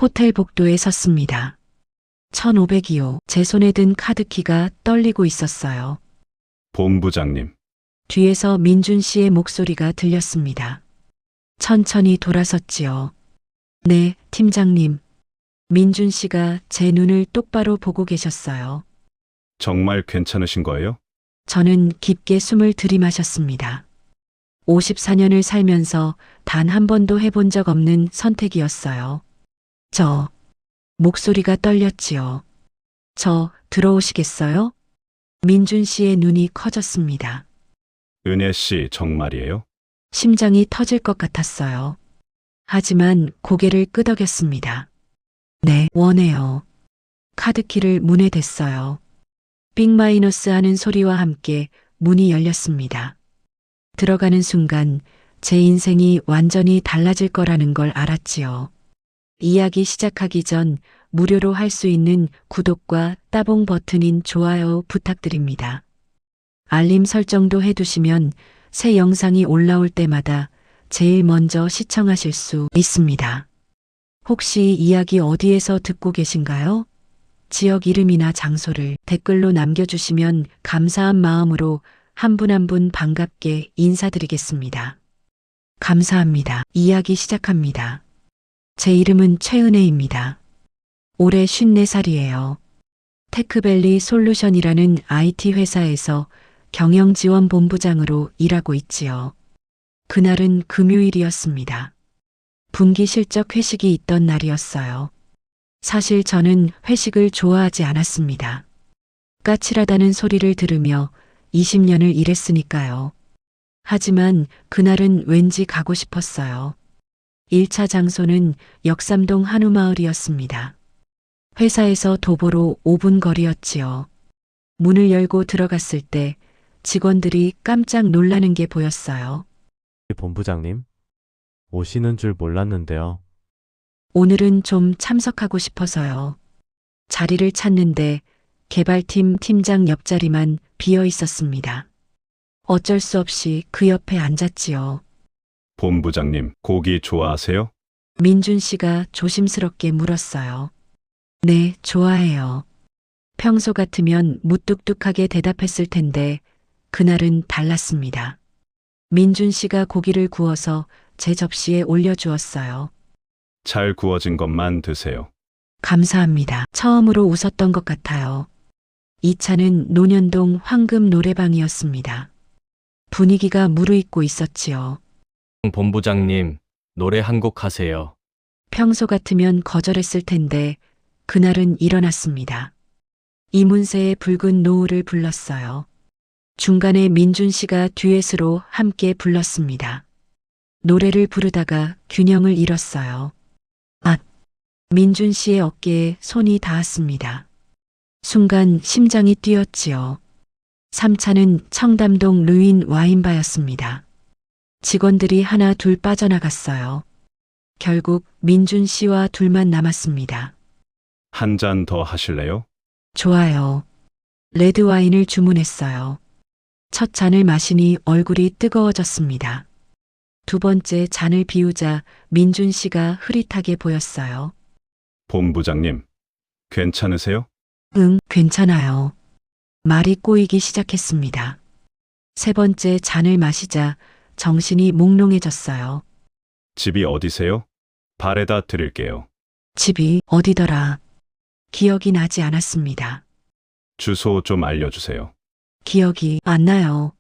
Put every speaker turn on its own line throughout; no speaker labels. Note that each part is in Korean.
호텔 복도에 섰습니다. 1502호. 제 손에 든 카드키가 떨리고 있었어요.
본부장님,
뒤에서 민준 씨의 목소리가 들렸습니다. 천천히 돌아섰지요. 네, 팀장님. 민준 씨가 제 눈을 똑바로 보고 계셨어요.
정말 괜찮으신 거예요?
저는 깊게 숨을 들이마셨습니다. 54년을 살면서 단 한 번도 해본 적 없는 선택이었어요. 목소리가 떨렸지요. 들어오시겠어요? 민준 씨의 눈이 커졌습니다.
은혜 씨 정말이에요?
심장이 터질 것 같았어요. 하지만 고개를 끄덕였습니다. 네, 원해요. 카드키를 문에 댔어요. 빅-마이너스 하는 소리와 함께 문이 열렸습니다. 들어가는 순간 제 인생이 완전히 달라질 거라는 걸 알았지요. 이야기 시작하기 전 무료로 할 수 있는 구독과 따봉 버튼인 좋아요 부탁드립니다. 알림 설정도 해두시면 새 영상이 올라올 때마다 제일 먼저 시청하실 수 있습니다. 혹시 이야기 어디에서 듣고 계신가요? 지역 이름이나 장소를 댓글로 남겨주시면 감사한 마음으로 한 분 한 분 반갑게 인사드리겠습니다. 감사합니다. 이야기 시작합니다. 제 이름은 최은혜입니다. 올해 54살이에요. 테크밸리 솔루션이라는 IT 회사에서 경영지원본부장으로 일하고 있지요. 그날은 금요일이었습니다. 분기 실적 회식이 있던 날이었어요. 사실 저는 회식을 좋아하지 않았습니다. 까칠하다는 소리를 들으며 20년을 일했으니까요. 하지만 그날은 왠지 가고 싶었어요. 1차 장소는 역삼동 한우마을이었습니다. 회사에서 도보로 5분 거리였지요. 문을 열고 들어갔을 때 직원들이 깜짝 놀라는 게 보였어요.
본부장님, 오시는 줄 몰랐는데요.
오늘은 좀 참석하고 싶어서요. 자리를 찾는데 개발팀 팀장 옆자리만 비어 있었습니다. 어쩔 수 없이 그 옆에 앉았지요.
본부장님, 고기 좋아하세요?
민준 씨가 조심스럽게 물었어요. 네, 좋아해요. 평소 같으면 무뚝뚝하게 대답했을 텐데 그날은 달랐습니다. 민준 씨가 고기를 구워서 제 접시에 올려주었어요.
잘 구워진 것만 드세요.
감사합니다. 처음으로 웃었던 것 같아요. 2차는 논현동 황금 노래방이었습니다. 분위기가 무르익고 있었지요.
본부장님, 노래 한 곡 하세요.
평소 같으면 거절했을 텐데 그날은 일어났습니다. 이문세의 붉은 노을을 불렀어요. 중간에 민준 씨가 듀엣으로 함께 불렀습니다. 노래를 부르다가 균형을 잃었어요. 민준 씨의 어깨에 손이 닿았습니다. 순간 심장이 뛰었지요. 3차는 청담동 루인 와인바였습니다. 직원들이 하나 둘 빠져나갔어요. 결국 민준 씨와 둘만 남았습니다.
한 잔 더 하실래요?
좋아요. 레드 와인을 주문했어요. 첫 잔을 마시니 얼굴이 뜨거워졌습니다. 두 번째 잔을 비우자 민준 씨가 흐릿하게 보였어요.
본부장님, 괜찮으세요?
응, 괜찮아요. 말이 꼬이기 시작했습니다. 세 번째 잔을 마시자 정신이 몽롱해졌어요.
집이 어디세요? 발에다 드릴게요.
집이 어디더라? 기억이 나지 않았습니다.
주소 좀 알려주세요.
기억이 안 나요.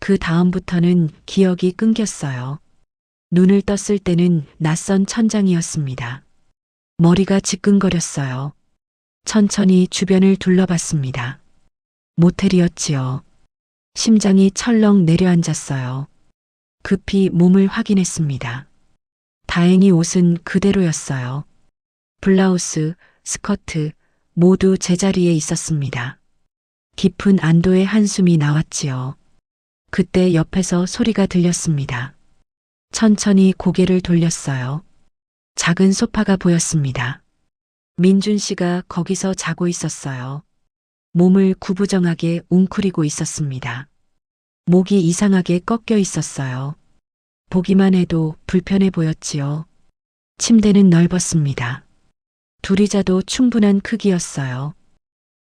그 다음부터는 기억이 끊겼어요. 눈을 떴을 때는 낯선 천장이었습니다. 머리가 지끈거렸어요. 천천히 주변을 둘러봤습니다. 모텔이었지요. 심장이 철렁 내려앉았어요. 급히 몸을 확인했습니다. 다행히 옷은 그대로였어요. 블라우스, 스커트 모두 제자리에 있었습니다. 깊은 안도의 한숨이 나왔지요. 그때 옆에서 소리가 들렸습니다. 천천히 고개를 돌렸어요. 작은 소파가 보였습니다. 민준 씨가 거기서 자고 있었어요. 몸을 구부정하게 웅크리고 있었습니다. 목이 이상하게 꺾여 있었어요. 보기만 해도 불편해 보였지요. 침대는 넓었습니다. 둘이 자도 충분한 크기였어요.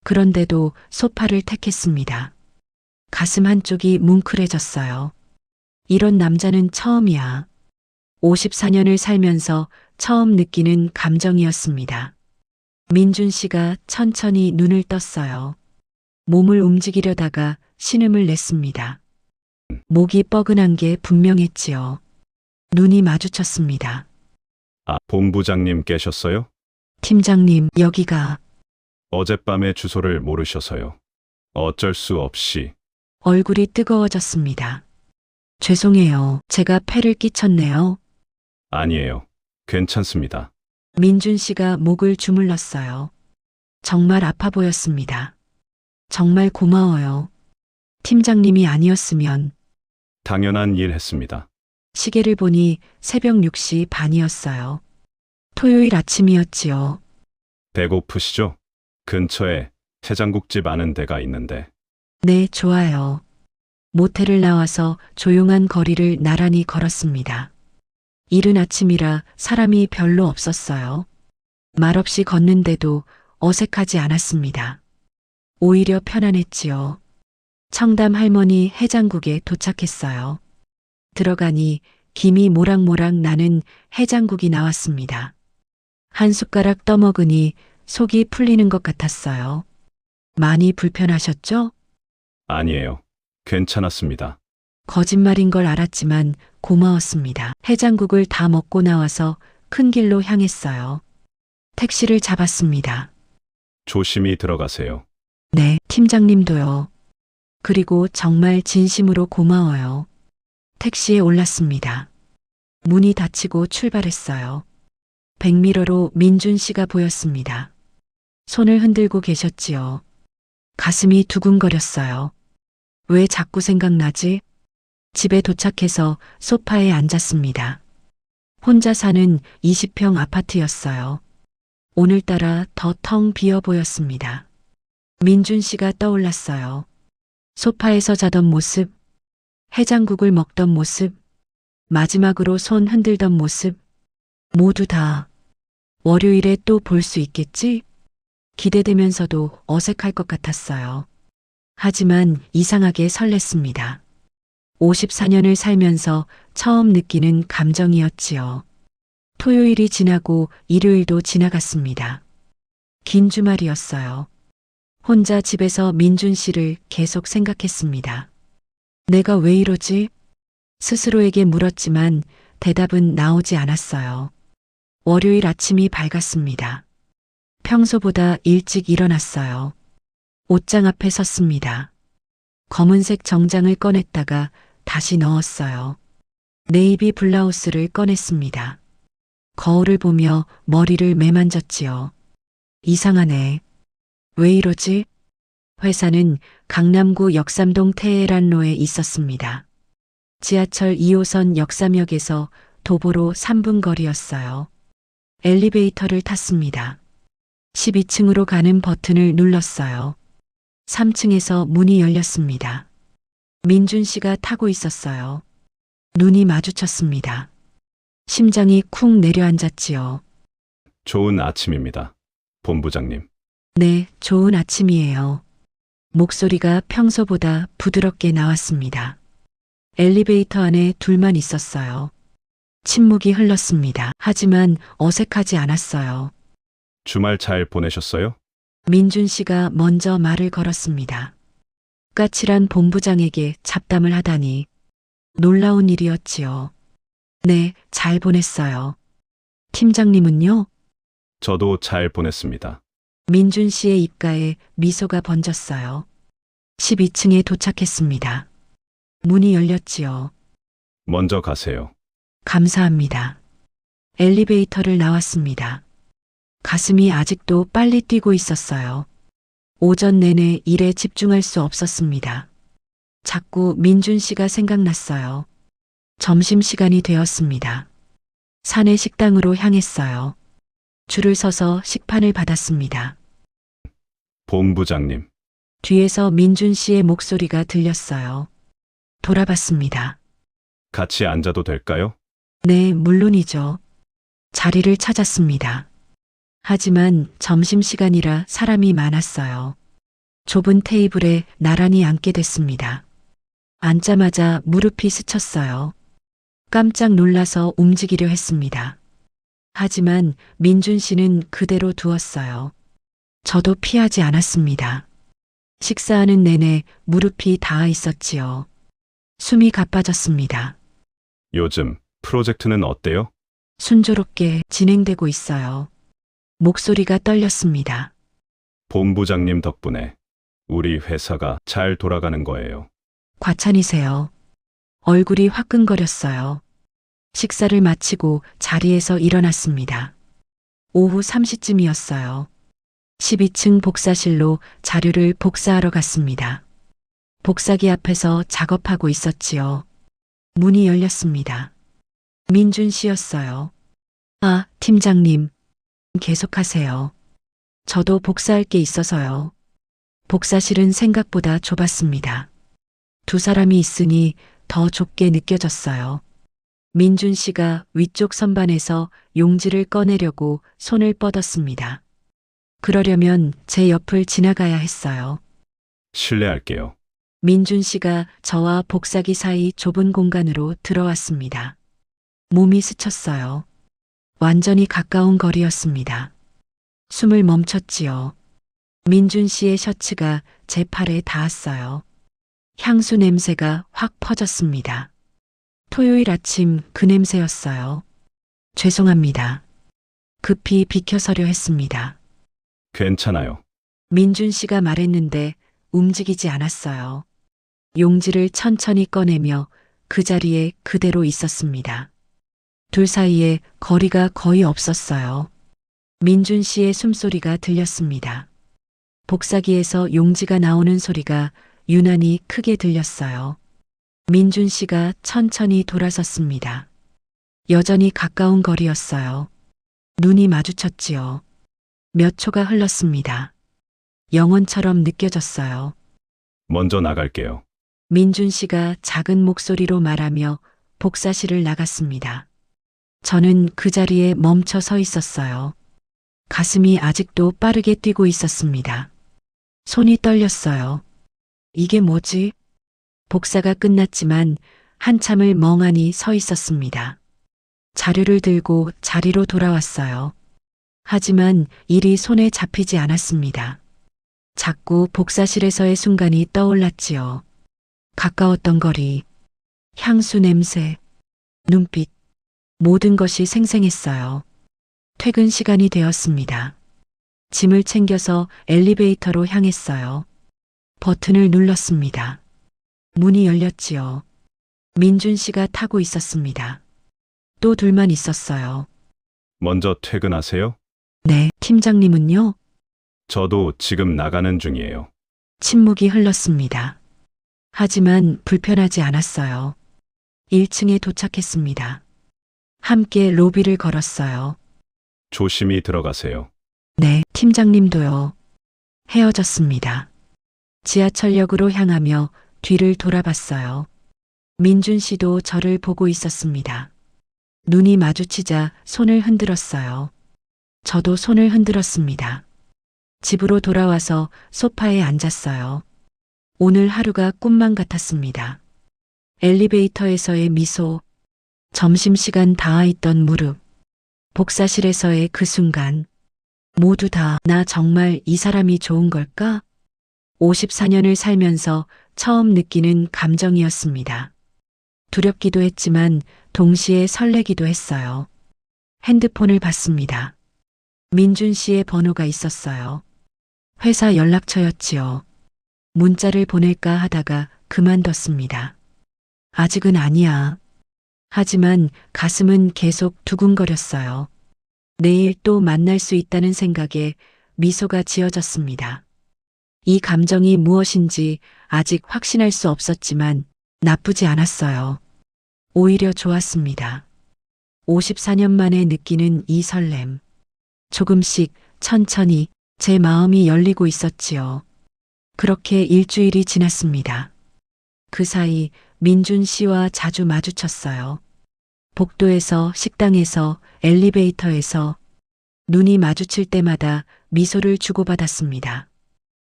그런데도 소파를 택했습니다. 가슴 한쪽이 뭉클해졌어요. 이런 남자는 처음이야. 54년을 살면서 처음 느끼는 감정이었습니다. 민준 씨가 천천히 눈을 떴어요. 몸을 움직이려다가 신음을 냈습니다. 목이 뻐근한 게 분명했지요. 눈이 마주쳤습니다.
아, 본부장님 깨셨어요?
팀장님, 여기가.
어젯밤의 주소를 모르셔서요. 어쩔 수 없이.
얼굴이 뜨거워졌습니다. 죄송해요. 제가 폐를 끼쳤네요.
아니에요. 괜찮습니다.
민준 씨가 목을 주물렀어요. 정말 아파 보였습니다. 정말 고마워요. 팀장님이 아니었으면.
당연한 일 했습니다.
시계를 보니 새벽 6시 반이었어요. 토요일 아침이었지요.
배고프시죠? 근처에 해장국집 아는 데가 있는데.
네, 좋아요. 모텔을 나와서 조용한 거리를 나란히 걸었습니다. 이른 아침이라 사람이 별로 없었어요. 말없이 걷는데도 어색하지 않았습니다. 오히려 편안했지요. 청담 할머니 해장국에 도착했어요. 들어가니 김이 모락모락 나는 해장국이 나왔습니다. 한 숟가락 떠먹으니 속이 풀리는 것 같았어요. 많이 불편하셨죠?
아니에요. 괜찮았습니다.
거짓말인 걸 알았지만 고마웠습니다. 해장국을 다 먹고 나와서 큰 길로 향했어요. 택시를 잡았습니다.
조심히 들어가세요.
네, 팀장님도요. 그리고 정말 진심으로 고마워요. 택시에 올랐습니다. 문이 닫히고 출발했어요. 백미러로 민준 씨가 보였습니다. 손을 흔들고 계셨지요. 가슴이 두근거렸어요. 왜 자꾸 생각나지? 집에 도착해서 소파에 앉았습니다. 혼자 사는 20평 아파트였어요. 오늘따라 더 텅 비어 보였습니다. 민준 씨가 떠올랐어요. 소파에서 자던 모습, 해장국을 먹던 모습, 마지막으로 손 흔들던 모습, 모두 다 월요일에 또 볼 수 있겠지? 기대되면서도 어색할 것 같았어요. 하지만 이상하게 설렜습니다. 54년을 살면서 처음 느끼는 감정이었지요. 토요일이 지나고 일요일도 지나갔습니다. 긴 주말이었어요. 혼자 집에서 민준 씨를 계속 생각했습니다. 내가 왜 이러지? 스스로에게 물었지만 대답은 나오지 않았어요. 월요일 아침이 밝았습니다. 평소보다 일찍 일어났어요. 옷장 앞에 섰습니다. 검은색 정장을 꺼냈다가 다시 넣었어요. 네이비 블라우스를 꺼냈습니다. 거울을 보며 머리를 매만졌지요. 이상하네. 왜 이러지? 회사는 강남구 역삼동 테헤란로에 있었습니다. 지하철 2호선 역삼역에서 도보로 3분 거리였어요. 엘리베이터를 탔습니다. 12층으로 가는 버튼을 눌렀어요. 3층에서 문이 열렸습니다. 민준 씨가 타고 있었어요. 눈이 마주쳤습니다. 심장이 쿵 내려앉았지요.
좋은 아침입니다. 본부장님.
네, 좋은 아침이에요. 목소리가 평소보다 부드럽게 나왔습니다. 엘리베이터 안에 둘만 있었어요. 침묵이 흘렀습니다. 하지만 어색하지 않았어요.
주말 잘 보내셨어요?
민준 씨가 먼저 말을 걸었습니다. 까칠한 본부장에게 잡담을 하다니 놀라운 일이었지요. 네, 잘 보냈어요. 팀장님은요?
저도 잘 보냈습니다.
민준 씨의 입가에 미소가 번졌어요. 12층에 도착했습니다. 문이 열렸지요.
먼저 가세요.
감사합니다. 엘리베이터를 나왔습니다. 가슴이 아직도 빨리 뛰고 있었어요. 오전 내내 일에 집중할 수 없었습니다. 자꾸 민준 씨가 생각났어요. 점심시간이 되었습니다. 사내 식당으로 향했어요. 줄을 서서 식판을 받았습니다.
본부장님.
뒤에서 민준 씨의 목소리가 들렸어요. 돌아봤습니다.
같이 앉아도 될까요?
네, 물론이죠. 자리를 찾았습니다. 하지만 점심시간이라 사람이 많았어요. 좁은 테이블에 나란히 앉게 됐습니다. 앉자마자 무릎이 스쳤어요. 깜짝 놀라서 움직이려 했습니다. 하지만 민준 씨는 그대로 두었어요. 저도 피하지 않았습니다. 식사하는 내내 무릎이 닿아 있었지요. 숨이 가빠졌습니다.
요즘 프로젝트는 어때요?
순조롭게 진행되고 있어요. 목소리가 떨렸습니다.
본부장님 덕분에 우리 회사가 잘 돌아가는 거예요.
과찬이세요. 얼굴이 화끈거렸어요. 식사를 마치고 자리에서 일어났습니다. 오후 3시쯤이었어요. 12층 복사실로 자료를 복사하러 갔습니다. 복사기 앞에서 작업하고 있었지요. 문이 열렸습니다. 민준 씨였어요. 아, 팀장님. 계속하세요. 저도 복사할 게 있어서요. 복사실은 생각보다 좁았습니다. 두 사람이 있으니 더 좁게 느껴졌어요. 민준 씨가 위쪽 선반에서 용지를 꺼내려고 손을 뻗었습니다. 그러려면 제 옆을 지나가야 했어요.
실례할게요.
민준 씨가 저와 복사기 사이 좁은 공간으로 들어왔습니다. 몸이 스쳤어요. 완전히 가까운 거리였습니다. 숨을 멈췄지요. 민준 씨의 셔츠가 제 팔에 닿았어요. 향수 냄새가 확 퍼졌습니다. 토요일 아침 그 냄새였어요. 죄송합니다. 급히 비켜서려 했습니다.
괜찮아요.
민준 씨가 말했는데 움직이지 않았어요. 용지를 천천히 꺼내며 그 자리에 그대로 있었습니다. 둘 사이에 거리가 거의 없었어요. 민준 씨의 숨소리가 들렸습니다. 복사기에서 용지가 나오는 소리가 유난히 크게 들렸어요. 민준 씨가 천천히 돌아섰습니다. 여전히 가까운 거리였어요. 눈이 마주쳤지요. 몇 초가 흘렀습니다. 영원처럼 느껴졌어요.
먼저 나갈게요.
민준 씨가 작은 목소리로 말하며 복사실을 나갔습니다. 저는 그 자리에 멈춰 서 있었어요. 가슴이 아직도 빠르게 뛰고 있었습니다. 손이 떨렸어요. 이게 뭐지? 복사가 끝났지만 한참을 멍하니 서 있었습니다. 자료를 들고 자리로 돌아왔어요. 하지만 일이 손에 잡히지 않았습니다. 자꾸 복사실에서의 순간이 떠올랐지요. 가까웠던 거리, 향수 냄새, 눈빛, 모든 것이 생생했어요. 퇴근 시간이 되었습니다. 짐을 챙겨서 엘리베이터로 향했어요. 버튼을 눌렀습니다. 문이 열렸지요. 민준 씨가 타고 있었습니다. 또 둘만 있었어요.
먼저 퇴근하세요.
네, 팀장님은요?
저도 지금 나가는 중이에요.
침묵이 흘렀습니다. 하지만 불편하지 않았어요. 1층에 도착했습니다. 함께 로비를 걸었어요.
조심히 들어가세요.
네, 팀장님도요. 헤어졌습니다. 지하철역으로 향하며 뒤를 돌아봤어요. 민준 씨도 저를 보고 있었습니다. 눈이 마주치자 손을 흔들었어요. 저도 손을 흔들었습니다. 집으로 돌아와서 소파에 앉았어요. 오늘 하루가 꿈만 같았습니다. 엘리베이터에서의 미소, 점심시간 닿아있던 무릎, 복사실에서의 그 순간, 모두 다 나 정말 이 사람이 좋은 걸까? 54년을 살면서 처음 느끼는 감정이었습니다. 두렵기도 했지만 동시에 설레기도 했어요. 핸드폰을 봤습니다. 민준 씨의 번호가 있었어요. 회사 연락처였지요. 문자를 보낼까 하다가 그만뒀습니다. 아직은 아니야. 하지만 가슴은 계속 두근거렸어요. 내일 또 만날 수 있다는 생각에 미소가 지어졌습니다. 이 감정이 무엇인지 아직 확신할 수 없었지만 나쁘지 않았어요. 오히려 좋았습니다. 54년 만에 느끼는 이 설렘. 조금씩 천천히 제 마음이 열리고 있었지요. 그렇게 일주일이 지났습니다. 그 사이 민준 씨와 자주 마주쳤어요. 복도에서, 식당에서, 엘리베이터에서 눈이 마주칠 때마다 미소를 주고받았습니다.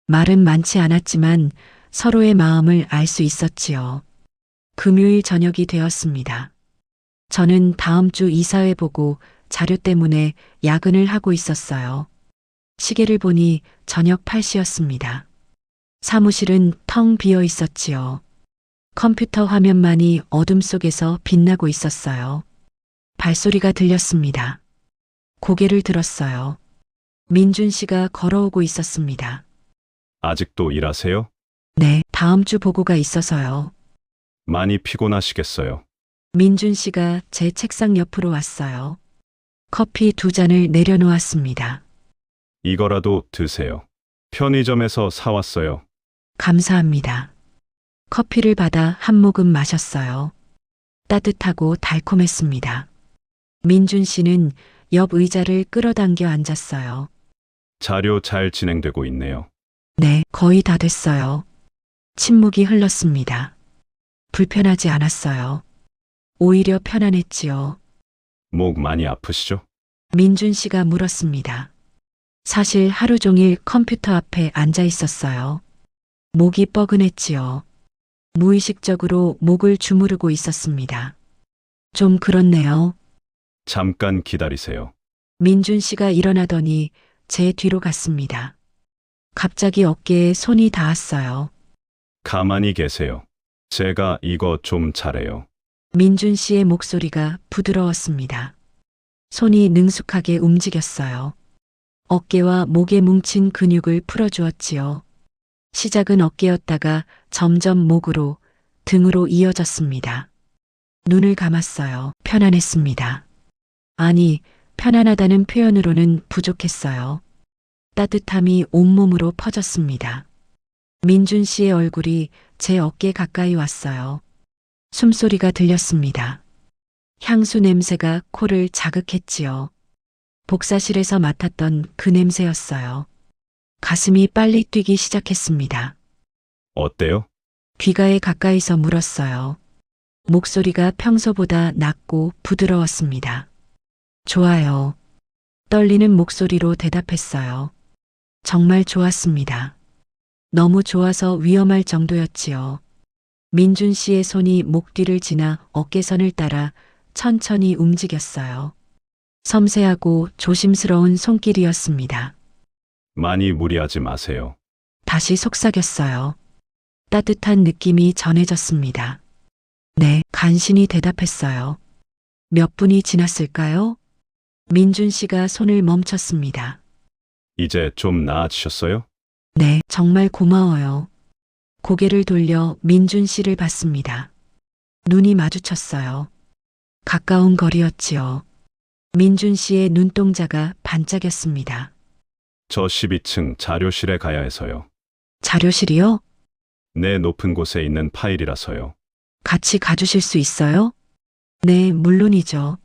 말은 많지 않았지만 서로의 마음을 알 수 있었지요. 금요일 저녁이 되었습니다. 저는 다음 주 이사회 보고 자료 때문에 야근을 하고 있었어요. 시계를 보니 저녁 8시였습니다. 사무실은 텅 비어 있었지요. 컴퓨터 화면만이 어둠 속에서 빛나고 있었어요. 발소리가 들렸습니다. 고개를 들었어요. 민준 씨가 걸어오고 있었습니다.
아직도 일하세요?
네, 다음 주 보고가 있어서요.
많이 피곤하시겠어요.
민준 씨가 제 책상 옆으로 왔어요. 커피 2잔을 내려놓았습니다.
이거라도 드세요. 편의점에서 사왔어요.
감사합니다. 커피를 받아 한 모금 마셨어요. 따뜻하고 달콤했습니다. 민준 씨는 옆 의자를 끌어당겨 앉았어요.
자료 잘 진행되고 있네요.
네, 거의 다 됐어요. 침묵이 흘렀습니다. 불편하지 않았어요. 오히려 편안했지요.
목 많이 아프시죠?
민준 씨가 물었습니다. 사실 하루 종일 컴퓨터 앞에 앉아 있었어요. 목이 뻐근했지요. 무의식적으로 목을 주무르고 있었습니다. 좀 그렇네요.
잠깐 기다리세요.
민준 씨가 일어나더니 제 뒤로 갔습니다. 갑자기 어깨에 손이 닿았어요.
가만히 계세요. 제가 이거 좀 잘해요.
민준 씨의 목소리가 부드러웠습니다. 손이 능숙하게 움직였어요. 어깨와 목에 뭉친 근육을 풀어주었지요. 시작은 어깨였다가 점점 목으로, 등으로 이어졌습니다. 눈을 감았어요. 편안했습니다. 아니, 편안하다는 표현으로는 부족했어요. 따뜻함이 온몸으로 퍼졌습니다. 민준 씨의 얼굴이 제 어깨 가까이 왔어요. 숨소리가 들렸습니다. 향수 냄새가 코를 자극했지요. 복사실에서 맡았던 그 냄새였어요. 가슴이 빨리 뛰기 시작했습니다.
어때요?
귀가에 가까이서 물었어요. 목소리가 평소보다 낮고 부드러웠습니다. 좋아요. 떨리는 목소리로 대답했어요. 정말 좋았습니다. 너무 좋아서 위험할 정도였지요. 민준 씨의 손이 목 뒤를 지나 어깨선을 따라 천천히 움직였어요. 섬세하고 조심스러운 손길이었습니다.
많이 무리하지 마세요.
다시 속삭였어요. 따뜻한 느낌이 전해졌습니다. 네, 간신히 대답했어요. 몇 분이 지났을까요? 민준 씨가 손을 멈췄습니다.
이제 좀 나아지셨어요?
네, 정말 고마워요. 고개를 돌려 민준 씨를 봤습니다. 눈이 마주쳤어요. 가까운 거리였지요. 민준 씨의 눈동자가 반짝였습니다.
저 12층 자료실에 가야 해서요.
자료실이요?
내 높은 곳에 있는 파일이라서요.
같이 가주실 수 있어요? 네, 물론이죠.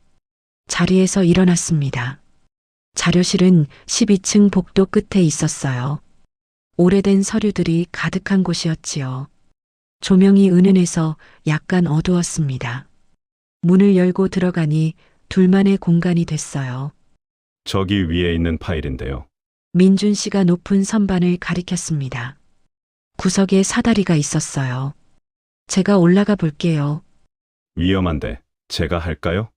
자리에서 일어났습니다. 자료실은 12층 복도 끝에 있었어요. 오래된 서류들이 가득한 곳이었지요. 조명이 은은해서 약간 어두웠습니다. 문을 열고 들어가니 둘만의 공간이 됐어요.
저기 위에 있는 파일인데요.
민준 씨가 높은 선반을 가리켰습니다. 구석에 사다리가 있었어요. 제가 올라가 볼게요.
위험한데 제가 할까요?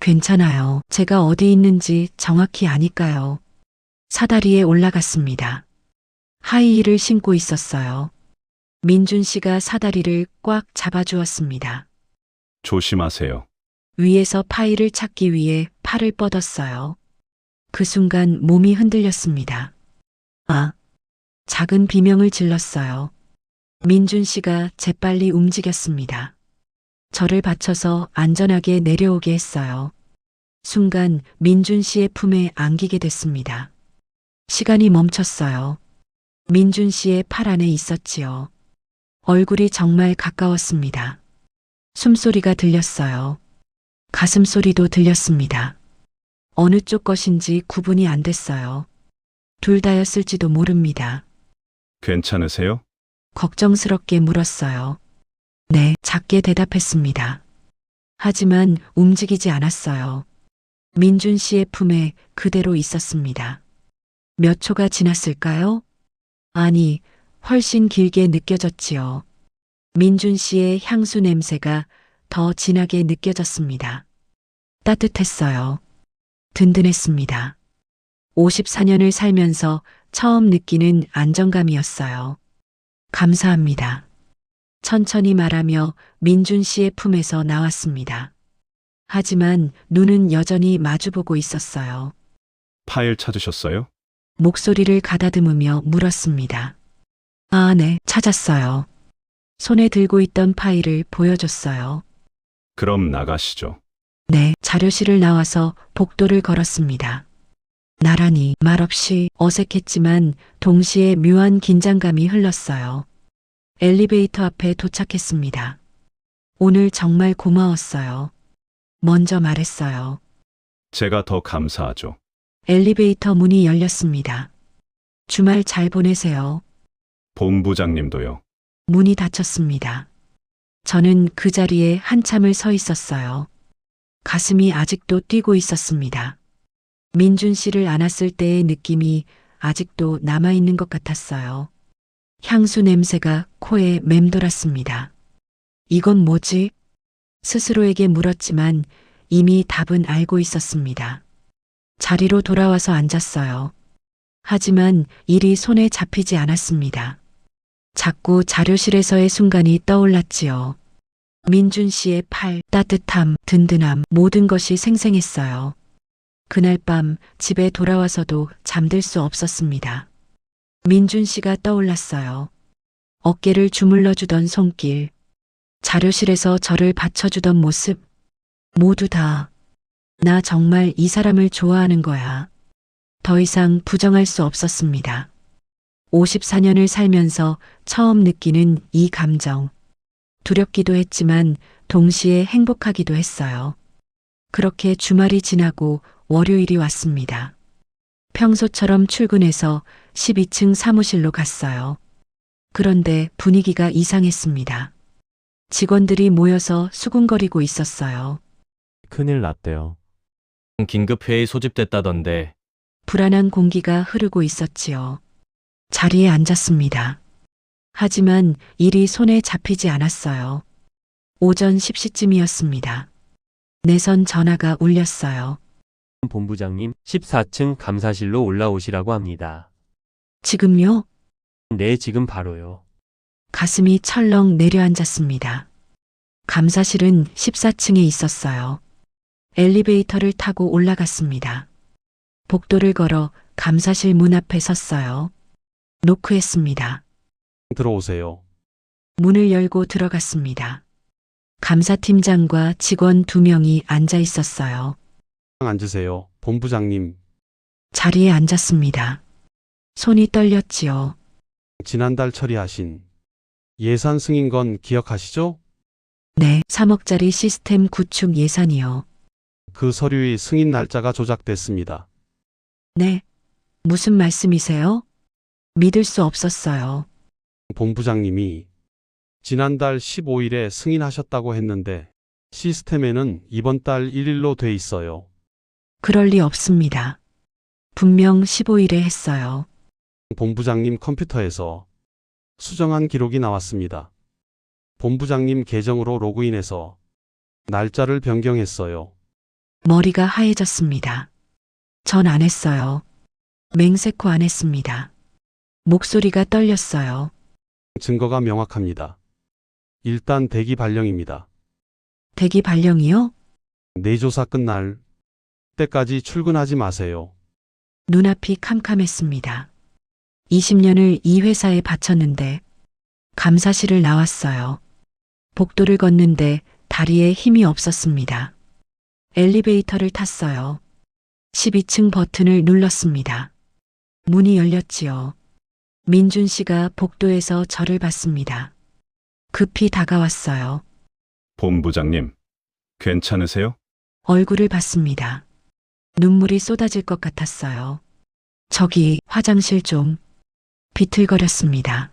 괜찮아요. 제가 어디 있는지 정확히 아니까요. 사다리에 올라갔습니다. 하이힐을 신고 있었어요. 민준 씨가 사다리를 꽉 잡아주었습니다.
조심하세요.
위에서 파일을 찾기 위해 팔을 뻗었어요. 그 순간 몸이 흔들렸습니다. 아! 작은 비명을 질렀어요. 민준 씨가 재빨리 움직였습니다. 저를 받쳐서 안전하게 내려오게 했어요. 순간 민준 씨의 품에 안기게 됐습니다. 시간이 멈췄어요. 민준 씨의 팔 안에 있었지요. 얼굴이 정말 가까웠습니다. 숨소리가 들렸어요. 가슴 소리도 들렸습니다. 어느 쪽 것인지 구분이 안 됐어요. 둘 다였을지도 모릅니다.
괜찮으세요?
걱정스럽게 물었어요. 네, 작게 대답했습니다. 하지만 움직이지 않았어요. 민준 씨의 품에 그대로 있었습니다. 몇 초가 지났을까요? 아니, 훨씬 길게 느껴졌지요. 민준 씨의 향수 냄새가 더 진하게 느껴졌습니다. 따뜻했어요. 든든했습니다. 54년을 살면서 처음 느끼는 안정감이었어요. 감사합니다. 천천히 말하며 민준 씨의 품에서 나왔습니다. 하지만 눈은 여전히 마주보고 있었어요.
파일 찾으셨어요?
목소리를 가다듬으며 물었습니다. 아, 네, 찾았어요. 손에 들고 있던 파일을 보여줬어요.
그럼 나가시죠.
네, 자료실을 나와서 복도를 걸었습니다. 나란히 말없이 어색했지만 동시에 묘한 긴장감이 흘렀어요. 엘리베이터 앞에 도착했습니다. 오늘 정말 고마웠어요. 먼저 말했어요.
제가 더 감사하죠.
엘리베이터 문이 열렸습니다. 주말 잘 보내세요.
본부장님도요.
문이 닫혔습니다. 저는 그 자리에 한참을 서 있었어요. 가슴이 아직도 뛰고 있었습니다. 민준 씨를 안았을 때의 느낌이 아직도 남아있는 것 같았어요. 향수 냄새가 코에 맴돌았습니다. 이건 뭐지? 스스로에게 물었지만 이미 답은 알고 있었습니다. 자리로 돌아와서 앉았어요. 하지만 일이 손에 잡히지 않았습니다. 자꾸 자료실에서의 순간이 떠올랐지요. 민준 씨의 팔, 따뜻함, 든든함, 모든 것이 생생했어요. 그날 밤 집에 돌아와서도 잠들 수 없었습니다. 민준 씨가 떠올랐어요. 어깨를 주물러 주던 손길, 자료실에서 저를 받쳐주던 모습, 모두 다, 나 정말 이 사람을 좋아하는 거야. 더 이상 부정할 수 없었습니다. 54년을 살면서 처음 느끼는 이 감정. 두렵기도 했지만 동시에 행복하기도 했어요. 그렇게 주말이 지나고 월요일이 왔습니다. 평소처럼 출근해서 12층 사무실로 갔어요. 그런데 분위기가 이상했습니다. 직원들이 모여서 수군거리고 있었어요.
큰일 났대요.
긴급회의 소집됐다던데
불안한 공기가 흐르고 있었지요. 자리에 앉았습니다. 하지만 일이 손에 잡히지 않았어요. 오전 10시쯤이었습니다. 내선 전화가 울렸어요.
본부장님, 14층 감사실로 올라오시라고 합니다.
지금요?
네, 지금 바로요.
가슴이 철렁 내려앉았습니다. 감사실은 14층에 있었어요. 엘리베이터를 타고 올라갔습니다. 복도를 걸어 감사실 문 앞에 섰어요. 노크했습니다.
들어오세요.
문을 열고 들어갔습니다. 감사팀장과 직원 2명이 앉아 있었어요.
앉으세요. 본부장님,
자리에 앉았습니다. 손이 떨렸지요.
지난달 처리하신 예산 승인 건 기억하시죠?
네, 3억짜리 시스템 구축 예산이요.
그 서류의 승인 날짜가 조작됐습니다.
네. 무슨 말씀이세요? 믿을 수 없었어요.
본부장님이 지난달 15일에 승인하셨다고 했는데 시스템에는 이번 달 1일로 돼 있어요.
그럴 리 없습니다. 분명 15일에 했어요.
본부장님 컴퓨터에서 수정한 기록이 나왔습니다. 본부장님 계정으로 로그인해서 날짜를 변경했어요.
머리가 하얘졌습니다. 전 안 했어요. 맹세코 안 했습니다. 목소리가 떨렸어요.
증거가 명확합니다. 일단 대기 발령입니다.
대기 발령이요?
내조사 끝날 때까지 출근하지 마세요.
눈앞이 캄캄했습니다. 20년을 이 회사에 바쳤는데 감사실을 나왔어요. 복도를 걷는데 다리에 힘이 없었습니다. 엘리베이터를 탔어요. 12층 버튼을 눌렀습니다. 문이 열렸지요. 민준 씨가 복도에서 저를 봤습니다. 급히 다가왔어요.
본부장님, 괜찮으세요?
얼굴을 봤습니다. 눈물이 쏟아질 것 같았어요. 저기 화장실 좀. 비틀거렸습니다.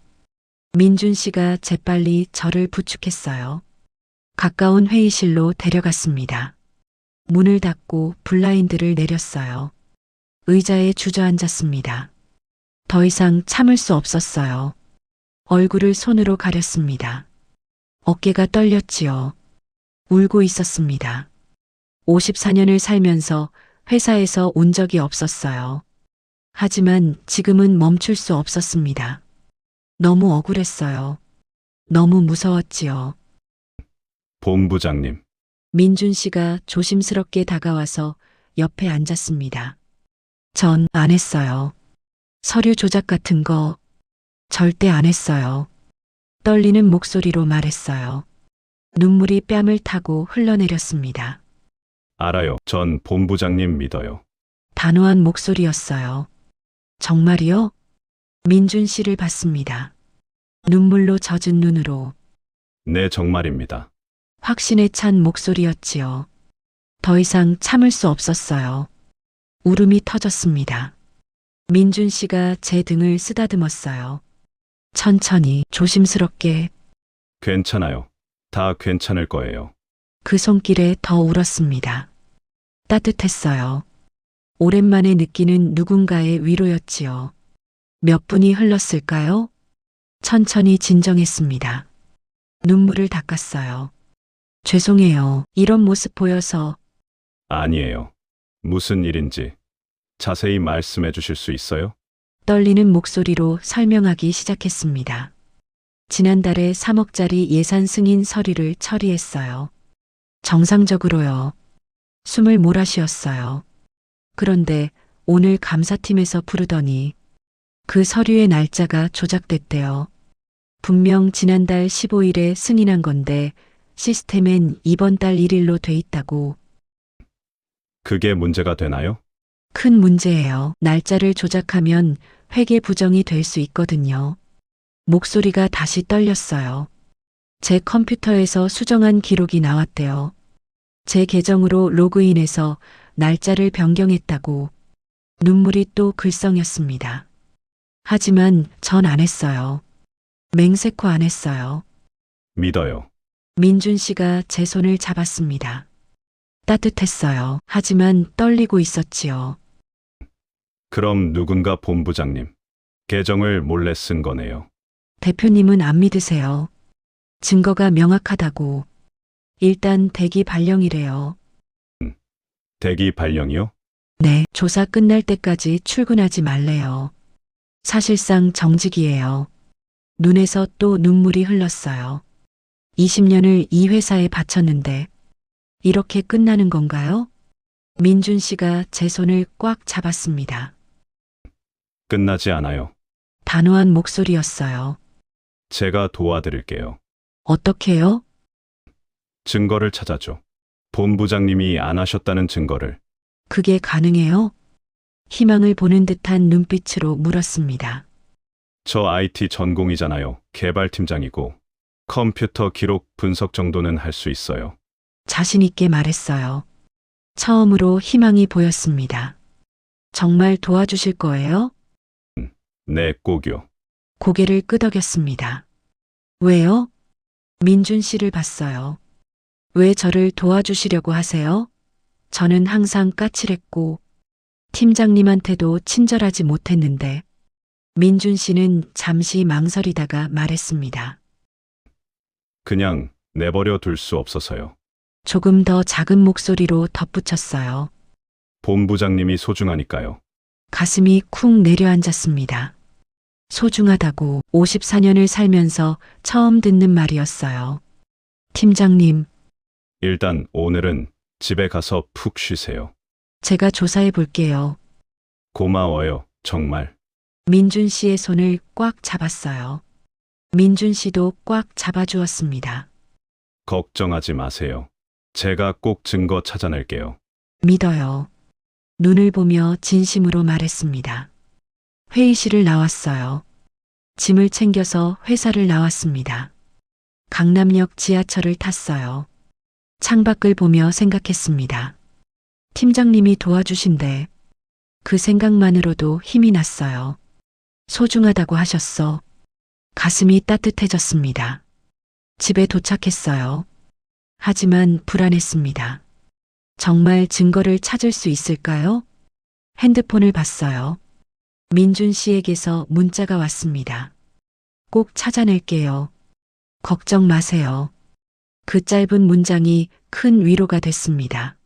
민준 씨가 재빨리 저를 부축했어요. 가까운 회의실로 데려갔습니다. 문을 닫고 블라인드를 내렸어요. 의자에 주저앉았습니다. 더 이상 참을 수 없었어요. 얼굴을 손으로 가렸습니다. 어깨가 떨렸지요. 울고 있었습니다. 54년을 살면서 회사에서 운 적이 없었어요. 하지만 지금은 멈출 수 없었습니다. 너무 억울했어요. 너무 무서웠지요.
본부장님,
민준 씨가 조심스럽게 다가와서 옆에 앉았습니다. 전 안 했어요. 서류 조작 같은 거 절대 안 했어요. 떨리는 목소리로 말했어요. 눈물이 뺨을 타고 흘러내렸습니다.
알아요. 전 본부장님 믿어요.
단호한 목소리였어요. 정말이요? 민준 씨를 봤습니다. 눈물로 젖은 눈으로
네, 정말입니다.
확신에 찬 목소리였지요. 더 이상 참을 수 없었어요. 울음이 터졌습니다. 민준 씨가 제 등을 쓰다듬었어요. 천천히, 조심스럽게.
괜찮아요. 다 괜찮을 거예요.
그 손길에 더 울었습니다. 따뜻했어요. 오랜만에 느끼는 누군가의 위로였지요. 몇 분이 흘렀을까요? 천천히 진정했습니다. 눈물을 닦았어요. 죄송해요. 이런 모습 보여서.
아니에요. 무슨 일인지 자세히 말씀해 주실 수 있어요?
떨리는 목소리로 설명하기 시작했습니다. 지난달에 3억짜리 예산 승인 서류를 처리했어요. 정상적으로요. 숨을 몰아쉬었어요. 그런데 오늘 감사팀에서 부르더니 그 서류의 날짜가 조작됐대요. 분명 지난달 15일에 승인한 건데 시스템엔 이번 달 1일로 돼 있다고.
그게 문제가 되나요?
큰 문제예요. 날짜를 조작하면 회계 부정이 될 수 있거든요. 목소리가 다시 떨렸어요. 제 컴퓨터에서 수정한 기록이 나왔대요. 제 계정으로 로그인해서 날짜를 변경했다고. 눈물이 또 글썽였습니다. 하지만 전 안 했어요. 맹세코 안 했어요.
믿어요.
민준 씨가 제 손을 잡았습니다. 따뜻했어요. 하지만 떨리고 있었지요.
그럼 누군가 본부장님 계정을 몰래 쓴 거네요.
대표님은 안 믿으세요. 증거가 명확하다고. 일단 대기 발령이래요.
대기 발령이요?
네, 조사 끝날 때까지 출근하지 말래요. 사실상 정직이에요. 눈에서 또 눈물이 흘렀어요. 20년을 이 회사에 바쳤는데 이렇게 끝나는 건가요? 민준 씨가 제 손을 꽉 잡았습니다.
끝나지 않아요.
단호한 목소리였어요.
제가 도와드릴게요.
어떻게요?
증거를 찾아줘. 본부장님이 안 하셨다는 증거를.
그게 가능해요? 희망을 보는 듯한 눈빛으로 물었습니다.
저 IT 전공이잖아요. 개발팀장이고 컴퓨터 기록 분석 정도는 할 수 있어요.
자신 있게 말했어요. 처음으로 희망이 보였습니다. 정말 도와주실 거예요?
네, 꼭요.
고개를 끄덕였습니다. 왜요? 민준 씨를 봤어요. 왜 저를 도와주시려고 하세요? 저는 항상 까칠했고 팀장님한테도 친절하지 못했는데 민준 씨는 잠시 망설이다가 말했습니다.
그냥 내버려 둘 수 없어서요.
조금 더 작은 목소리로 덧붙였어요.
본부장님이 소중하니까요.
가슴이 쿵 내려앉았습니다. 소중하다고 54년을 살면서 처음 듣는 말이었어요. 팀장님,
일단 오늘은 집에 가서 푹 쉬세요.
제가 조사해 볼게요.
고마워요, 정말.
민준 씨의 손을 꽉 잡았어요. 민준 씨도 꽉 잡아주었습니다.
걱정하지 마세요. 제가 꼭 증거 찾아낼게요.
믿어요. 눈을 보며 진심으로 말했습니다. 회의실을 나왔어요. 짐을 챙겨서 회사를 나왔습니다. 강남역 지하철을 탔어요. 창밖을 보며 생각했습니다. 팀장님이 도와주신대. 그 생각만으로도 힘이 났어요. 소중하다고 하셨어. 가슴이 따뜻해졌습니다. 집에 도착했어요. 하지만 불안했습니다. 정말 증거를 찾을 수 있을까요? 핸드폰을 봤어요. 민준 씨에게서 문자가 왔습니다. 꼭 찾아낼게요. 걱정 마세요. 그 짧은 문장이 큰 위로가 됐습니다.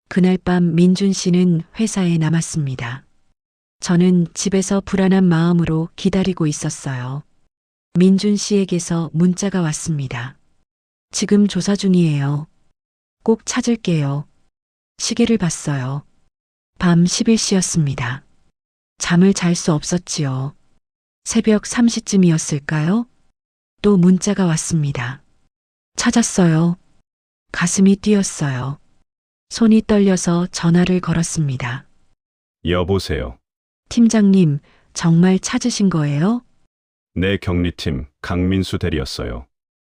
그날 밤 민준 씨는 회사에 남았습니다. 저는 집에서 불안한 마음으로 기다리고 있었어요. 민준 씨에게서 문자가 왔습니다. 지금 조사 중이에요. 꼭 찾을게요. 시계를 봤어요. 밤 11시였습니다. 잠을 잘 수 없었지요. 새벽 3시쯤이었을까요? 또 문자가 왔습니다. 찾았어요. 가슴이 뛰었어요. 손이 떨려서 전화를 걸었습니다.
여보세요.
팀장님, 정말 찾으신 거예요?
내 격리팀 강민수 대리였어요.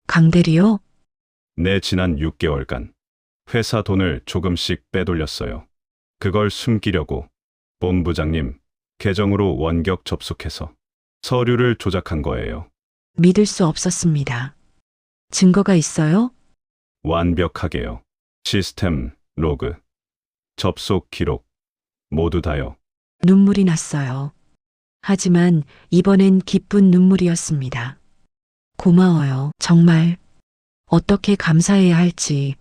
강대리요?
내 지난 6개월간 회사 돈을 조금씩 빼돌렸어요. 그걸 숨기려고 본부장님 계정으로 원격 접속해서 서류를 조작한 거예요.
믿을 수 없었습니다. 증거가 있어요?
완벽하게요. 시스템, 로그, 접속 기록, 모두 다요.
눈물이 났어요. 하지만 이번엔 기쁜 눈물이었습니다. 고마워요. 정말. 어떻게 감사해야 할지.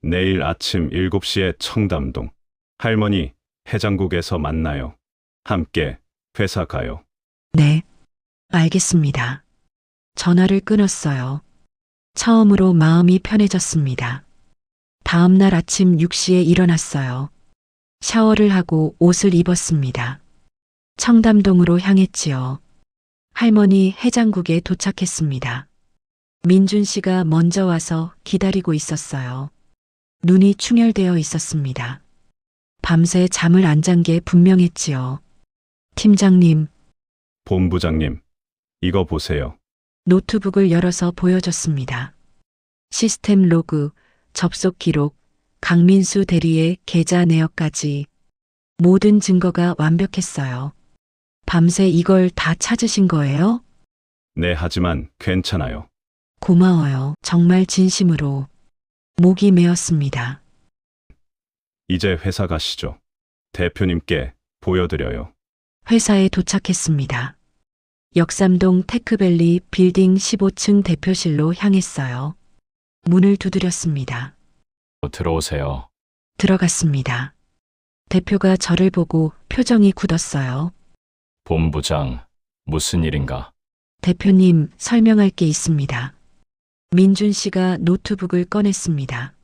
내일 아침 7시에 청담동 할머니 해장국에서 만나요. 함께 회사 가요.
네. 알겠습니다. 전화를 끊었어요. 처음으로 마음이 편해졌습니다. 다음 날 아침 6시에 일어났어요. 샤워를 하고 옷을 입었습니다. 청담동으로 향했지요. 할머니 해장국에 도착했습니다. 민준 씨가 먼저 와서 기다리고 있었어요. 눈이 충혈되어 있었습니다. 밤새 잠을 안 잔 게 분명했지요. 팀장님,
본부장님, 이거 보세요.
노트북을 열어서 보여줬습니다. 시스템 로그, 접속 기록, 강민수 대리의 계좌 내역까지 모든 증거가 완벽했어요. 밤새 이걸 다 찾으신 거예요?
네, 하지만 괜찮아요.
고마워요. 정말 진심으로. 목이 메었습니다.
이제 회사 가시죠. 대표님께 보여드려요.
회사에 도착했습니다. 역삼동 테크밸리 빌딩 15층 대표실로 향했어요. 문을 두드렸습니다.
들어오세요.
들어갔습니다. 대표가 저를 보고 표정이 굳었어요.
본부장, 무슨 일인가?
대표님, 설명할 게 있습니다. 민준 씨가 노트북을 꺼냈습니다.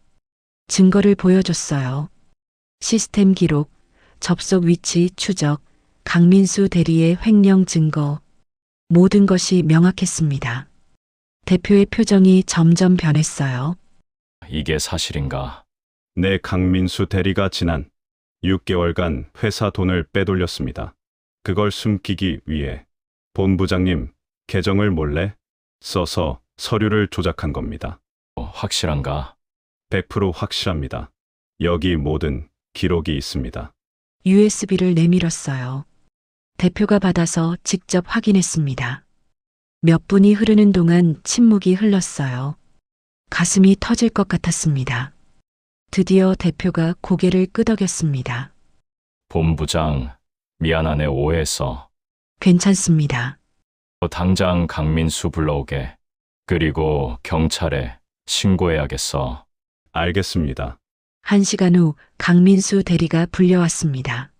증거를 보여줬어요. 시스템 기록, 접속 위치 추적, 강민수 대리의 횡령 증거, 모든 것이 명확했습니다. 대표의 표정이 점점 변했어요.
이게 사실인가?
내 강민수 대리가 지난 6개월간 회사 돈을 빼돌렸습니다. 그걸 숨기기 위해 본부장님 계정을 몰래 써서 서류를 조작한 겁니다.
확실한가?
100% 확실합니다. 여기 모든 기록이 있습니다.
USB를 내밀었어요. 대표가 받아서 직접 확인했습니다. 몇 분이 흐르는 동안 침묵이 흘렀어요. 가슴이 터질 것 같았습니다. 드디어 대표가 고개를 끄덕였습니다.
본부장, 미안하네 오해했어.
괜찮습니다.
당장 강민수 불러오게. 그리고 경찰에 신고해야겠어.
알겠습니다.
1시간 후 강민수 대리가 불려왔습니다.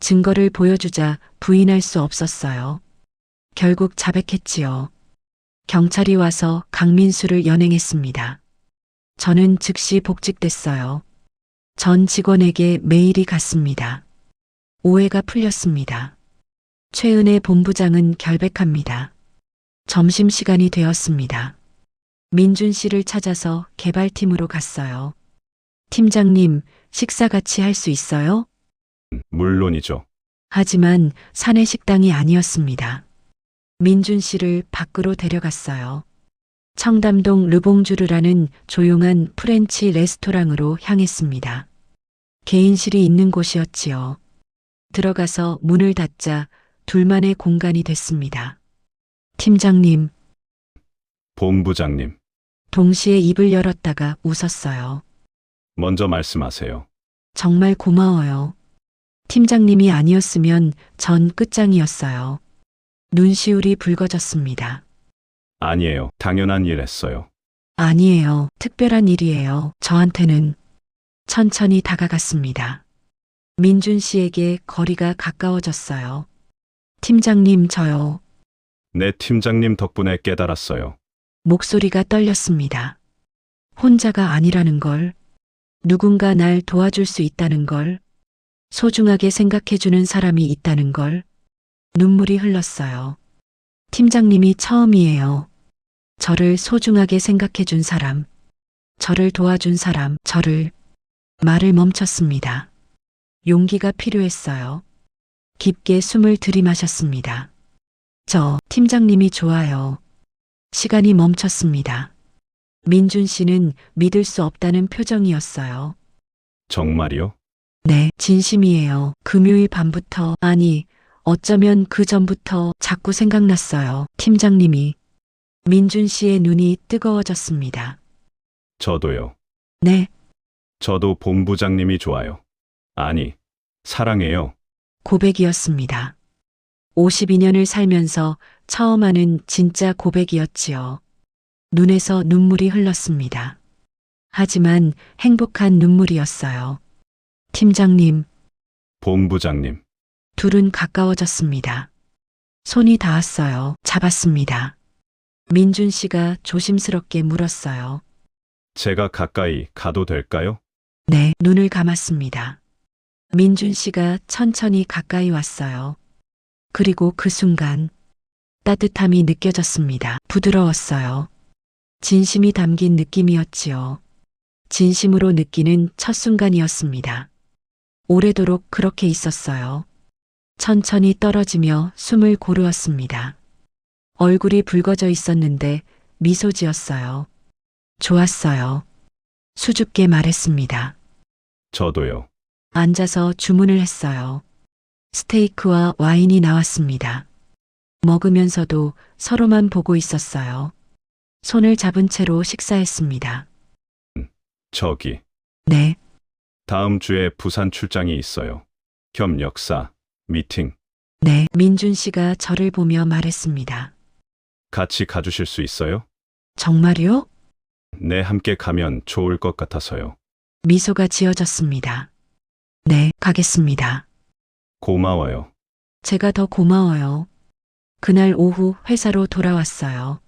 증거를 보여주자 부인할 수 없었어요. 결국 자백했지요. 경찰이 와서 강민수를 연행했습니다. 저는 즉시 복직됐어요. 전 직원에게 메일이 갔습니다. 오해가 풀렸습니다. 최은혜 본부장은 결백합니다. 점심시간이 되었습니다. 민준 씨를 찾아서 개발팀으로 갔어요. 팀장님, 식사 같이 할 수 있어요?
물론이죠.
하지만 사내 식당이 아니었습니다. 민준 씨를 밖으로 데려갔어요. 청담동 르봉주르라는 조용한 프렌치 레스토랑으로 향했습니다. 개인실이 있는 곳이었지요. 들어가서 문을 닫자 둘만의 공간이 됐습니다. 팀장님,
본부장님,
동시에 입을 열었다가 웃었어요.
먼저 말씀하세요.
정말 고마워요. 팀장님이 아니었으면 전 끝장이었어요. 눈시울이 붉어졌습니다.
아니에요. 당연한 일 했어요.
아니에요. 특별한 일이에요. 저한테는. 천천히 다가갔습니다. 민준 씨에게 거리가 가까워졌어요. 팀장님, 저요.
내 팀장님 덕분에 깨달았어요.
목소리가 떨렸습니다. 혼자가 아니라는 걸, 누군가 날 도와줄 수 있다는 걸, 소중하게 생각해주는 사람이 있다는 걸, 눈물이 흘렀어요. 팀장님이 처음이에요. 저를 소중하게 생각해준 사람, 저를 도와준 사람, 말을 멈췄습니다. 용기가 필요했어요. 깊게 숨을 들이마셨습니다. 저 팀장님이 좋아요. 시간이 멈췄습니다. 민준 씨는 믿을 수 없다는 표정이었어요.
정말이요?
네, 진심이에요. 금요일 밤부터, 아니, 어쩌면 그 전부터 자꾸 생각났어요. 팀장님이. 민준 씨의 눈이 뜨거워졌습니다.
저도요.
네,
저도 본부장님이 좋아요. 아니, 사랑해요.
고백이었습니다. 52년을 살면서 처음 하는 진짜 고백이었지요. 눈에서 눈물이 흘렀습니다. 하지만 행복한 눈물이었어요. 팀장님,
본부장님.
둘은 가까워졌습니다. 손이 닿았어요. 잡았습니다. 민준 씨가 조심스럽게 물었어요.
제가 가까이 가도 될까요?
네, 눈을 감았습니다. 민준 씨가 천천히 가까이 왔어요. 그리고 그 순간 따뜻함이 느껴졌습니다. 부드러웠어요. 진심이 담긴 느낌이었지요. 진심으로 느끼는 첫 순간이었습니다. 오래도록 그렇게 있었어요. 천천히 떨어지며 숨을 고르었습니다. 얼굴이 붉어져 있었는데 미소 지었어요. 좋았어요. 수줍게 말했습니다.
저도요.
앉아서 주문을 했어요. 스테이크와 와인이 나왔습니다. 먹으면서도 서로만 보고 있었어요. 손을 잡은 채로 식사했습니다.
저기,
네,
다음 주에 부산 출장이 있어요. 겸 역사, 미팅.
네. 민준 씨가 저를 보며 말했습니다.
같이 가주실 수 있어요?
정말요?
네, 함께 가면 좋을 것 같아서요.
미소가 지어졌습니다. 네, 가겠습니다.
고마워요.
제가 더 고마워요. 그날 오후 회사로 돌아왔어요.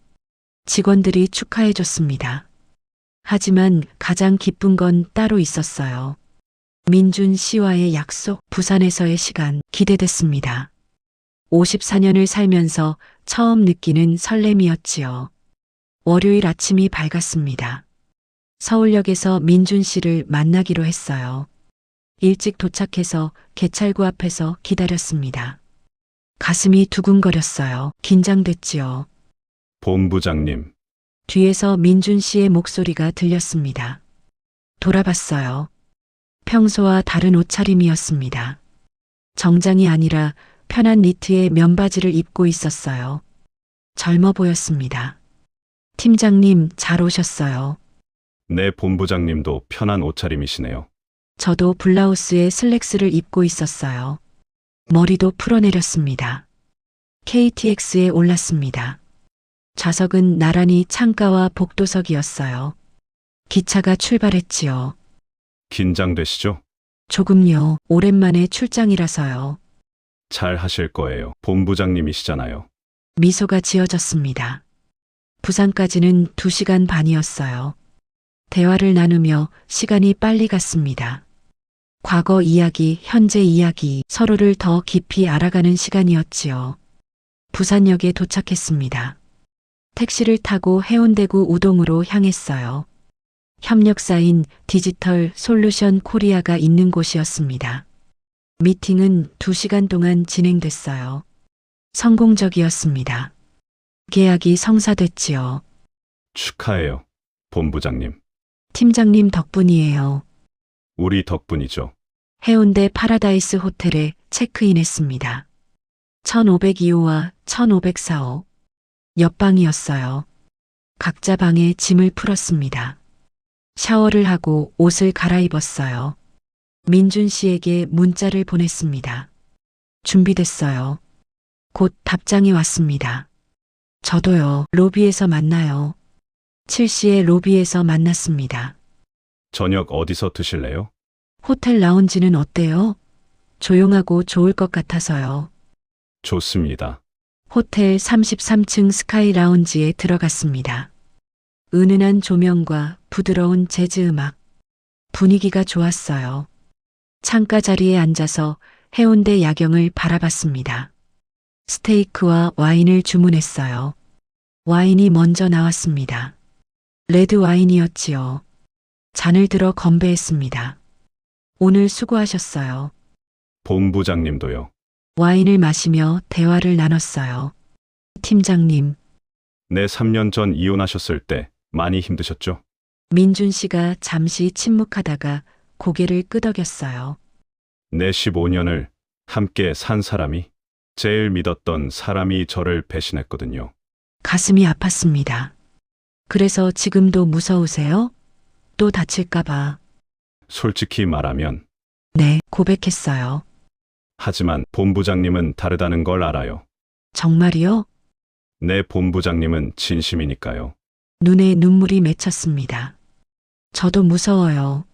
직원들이 축하해줬습니다. 하지만 가장 기쁜 건 따로 있었어요. 민준 씨와의 약속, 부산에서의 시간, 기대됐습니다. 54년을 살면서 처음 느끼는 설렘이었지요. 월요일 아침이 밝았습니다. 서울역에서 민준 씨를 만나기로 했어요. 일찍 도착해서 개찰구 앞에서 기다렸습니다. 가슴이 두근거렸어요. 긴장됐지요.
본부장님.
뒤에서 민준 씨의 목소리가 들렸습니다. 돌아봤어요. 평소와 다른 옷차림이었습니다. 정장이 아니라 편한 니트에 면바지를 입고 있었어요. 젊어 보였습니다. 팀장님, 잘 오셨어요.
네, 본부장님도 편한 옷차림이시네요.
저도 블라우스에 슬랙스를 입고 있었어요. 머리도 풀어내렸습니다. KTX에 올랐습니다. 좌석은 나란히 창가와 복도석이었어요. 기차가 출발했지요.
긴장되시죠?
조금요. 오랜만에 출장이라서요.
잘 하실 거예요. 본부장님이시잖아요.
미소가 지어졌습니다. 부산까지는 2시간 반이었어요. 대화를 나누며 시간이 빨리 갔습니다. 과거 이야기, 현재 이야기, 서로를 더 깊이 알아가는 시간이었지요. 부산역에 도착했습니다. 택시를 타고 해운대구 우동으로 향했어요. 협력사인 디지털 솔루션 코리아가 있는 곳이었습니다. 미팅은 2시간 동안 진행됐어요. 성공적이었습니다. 계약이 성사됐지요.
축하해요. 본부장님.
팀장님 덕분이에요.
우리 덕분이죠.
해운대 파라다이스 호텔에 체크인했습니다. 1502호와 1504호. 옆방이었어요. 각자 방에 짐을 풀었습니다. 샤워를 하고 옷을 갈아입었어요. 민준 씨에게 문자를 보냈습니다. 준비됐어요. 곧 답장이 왔습니다. 저도요. 로비에서 만나요. 7시에 로비에서 만났습니다.
저녁 어디서 드실래요?
호텔 라운지는 어때요? 조용하고 좋을 것 같아서요.
좋습니다.
호텔 33층 스카이 라운지에 들어갔습니다. 은은한 조명과 부드러운 재즈 음악. 분위기가 좋았어요. 창가 자리에 앉아서 해운대 야경을 바라봤습니다. 스테이크와 와인을 주문했어요. 와인이 먼저 나왔습니다. 레드 와인이었지요. 잔을 들어 건배했습니다. 오늘 수고하셨어요.
본부장님도요.
와인을 마시며 대화를 나눴어요. 팀장님,
네, 3년 전 이혼하셨을 때 많이 힘드셨죠?
민준 씨가 잠시 침묵하다가 고개를 끄덕였어요.
내 15년을 함께 산 사람이, 제일 믿었던 사람이 저를 배신했거든요.
가슴이 아팠습니다. 그래서 지금도 무서우세요? 또 다칠까봐.
솔직히 말하면,
네, 고백했어요.
하지만 본부장님은 다르다는 걸 알아요.
정말이요?
내 본부장님은 진심이니까요.
눈에 눈물이 맺혔습니다. 저도 무서워요.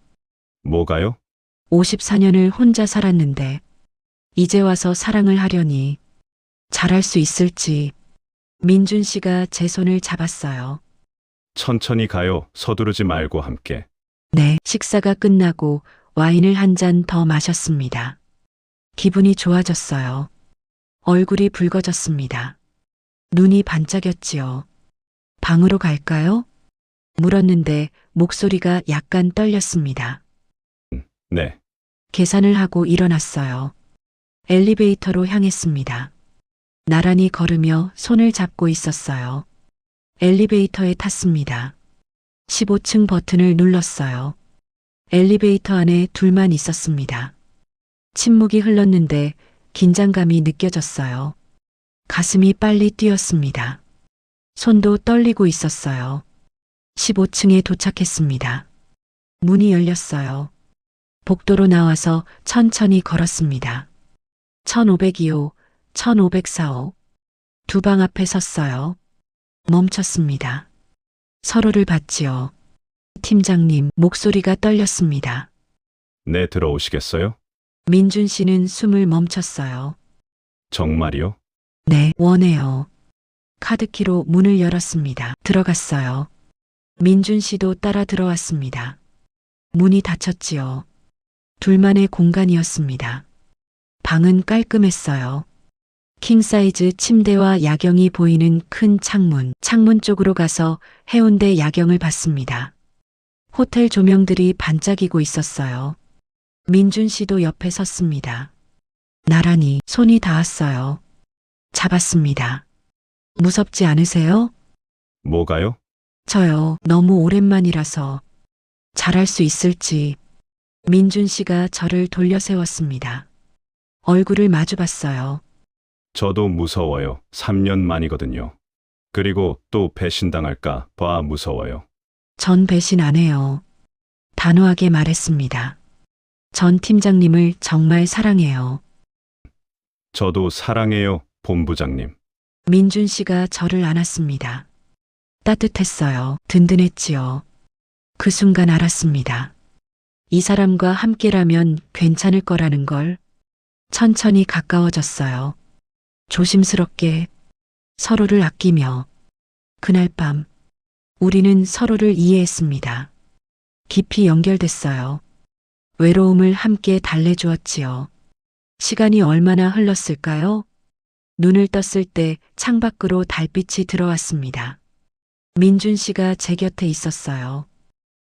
뭐가요?
54년을 혼자 살았는데, 이제 와서 사랑을 하려니, 잘할 수 있을지. 민준 씨가 제 손을 잡았어요.
천천히 가요. 서두르지 말고 함께.
네, 식사가 끝나고 와인을 한 잔 더 마셨습니다. 기분이 좋아졌어요. 얼굴이 붉어졌습니다. 눈이 반짝였지요. 방으로 갈까요? 물었는데 목소리가 약간 떨렸습니다.
네.
계산을 하고 일어났어요. 엘리베이터로 향했습니다. 나란히 걸으며 손을 잡고 있었어요. 엘리베이터에 탔습니다. 15층 버튼을 눌렀어요. 엘리베이터 안에 둘만 있었습니다. 침묵이 흘렀는데 긴장감이 느껴졌어요. 가슴이 빨리 뛰었습니다. 손도 떨리고 있었어요. 15층에 도착했습니다. 문이 열렸어요. 복도로 나와서 천천히 걸었습니다. 1502호, 1504호. 두 방 앞에 섰어요. 멈췄습니다. 서로를 봤지요. 팀장님, 목소리가 떨렸습니다.
네, 들어오시겠어요?
민준 씨는 숨을 멈췄어요.
정말이요?
네, 원해요. 카드키로 문을 열었습니다. 들어갔어요. 민준 씨도 따라 들어왔습니다. 문이 닫혔지요. 둘만의 공간이었습니다. 방은 깔끔했어요. 킹사이즈 침대와 야경이 보이는 큰 창문, 창문 쪽으로 가서 해운대 야경을 봤습니다. 호텔 조명들이 반짝이고 있었어요. 민준 씨도 옆에 섰습니다. 나란히 손이 닿았어요. 잡았습니다. 무섭지 않으세요?
뭐가요?
저요, 너무 오랜만이라서 잘할 수 있을지. 민준 씨가 저를 돌려 세웠습니다. 얼굴을 마주 봤어요.
저도 무서워요. 3년 만이거든요. 그리고 또 배신당할까 봐 무서워요.
전 배신 안 해요. 단호하게 말했습니다. 전 팀장님을 정말 사랑해요.
저도 사랑해요, 본부장님.
민준 씨가 저를 안았습니다. 따뜻했어요. 든든했지요. 그 순간 알았습니다. 이 사람과 함께라면 괜찮을 거라는 걸. 천천히 가까워졌어요. 조심스럽게 서로를 아끼며. 그날 밤 우리는 서로를 이해했습니다. 깊이 연결됐어요. 외로움을 함께 달래주었지요. 시간이 얼마나 흘렀을까요? 눈을 떴을 때 창밖으로 달빛이 들어왔습니다. 민준 씨가 제 곁에 있었어요.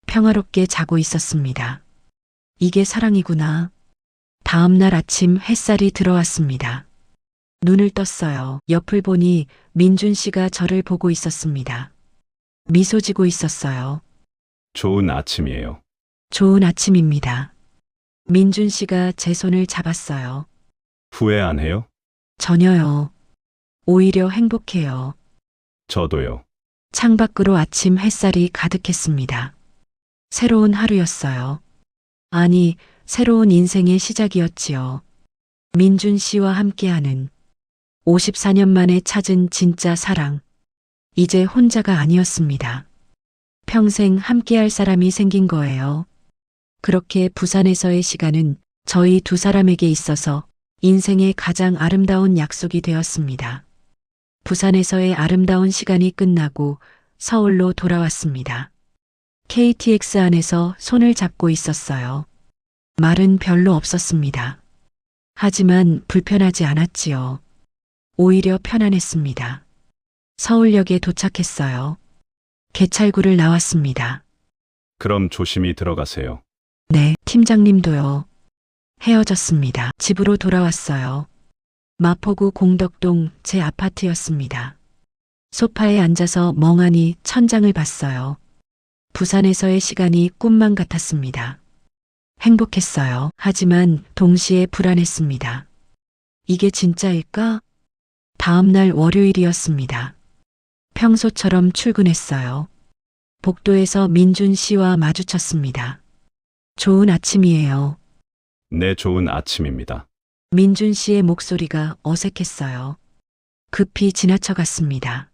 평화롭게 자고 있었습니다. 이게 사랑이구나. 다음 날 아침 햇살이 들어왔습니다. 눈을 떴어요. 옆을 보니 민준 씨가 저를 보고 있었습니다. 미소 지고 있었어요.
좋은 아침이에요.
좋은 아침입니다. 민준 씨가 제 손을 잡았어요.
후회 안 해요?
전혀요. 오히려 행복해요.
저도요.
창밖으로 아침 햇살이 가득했습니다. 새로운 하루였어요. 아니, 새로운 인생의 시작이었지요. 민준 씨와 함께하는 54년 만에 찾은 진짜 사랑. 이제 혼자가 아니었습니다. 평생 함께할 사람이 생긴 거예요. 그렇게 부산에서의 시간은 저희 두 사람에게 있어서 인생의 가장 아름다운 약속이 되었습니다. 부산에서의 아름다운 시간이 끝나고 서울로 돌아왔습니다. KTX 안에서 손을 잡고 있었어요. 말은 별로 없었습니다. 하지만 불편하지 않았지요. 오히려 편안했습니다. 서울역에 도착했어요. 개찰구를 나왔습니다.
그럼 조심히 들어가세요.
네, 팀장님도요. 헤어졌습니다. 집으로 돌아왔어요. 마포구 공덕동 제 아파트였습니다. 소파에 앉아서 멍하니 천장을 봤어요. 부산에서의 시간이 꿈만 같았습니다. 행복했어요. 하지만 동시에 불안했습니다. 이게 진짜일까? 다음날 월요일이었습니다. 평소처럼 출근했어요. 복도에서 민준 씨와 마주쳤습니다. 좋은 아침이에요.
네, 좋은 아침입니다.
민준 씨의 목소리가 어색했어요. 급히 지나쳐갔습니다.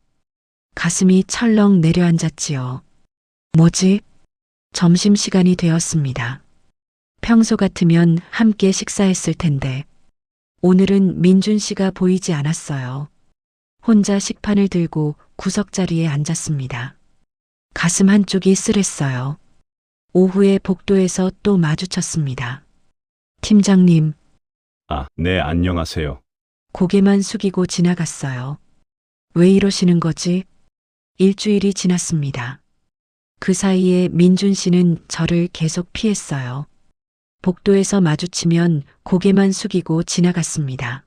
가슴이 철렁 내려앉았지요. 뭐지? 점심시간이 되었습니다. 평소 같으면 함께 식사했을 텐데 오늘은 민준 씨가 보이지 않았어요. 혼자 식판을 들고 구석자리에 앉았습니다. 가슴 한쪽이 쓰랬어요. 오후에 복도에서 또 마주쳤습니다. 팀장님,
네, 안녕하세요.
고개만 숙이고 지나갔어요. 왜 이러시는 거지? 일주일이 지났습니다. 그 사이에 민준 씨는 저를 계속 피했어요. 복도에서 마주치면 고개만 숙이고 지나갔습니다.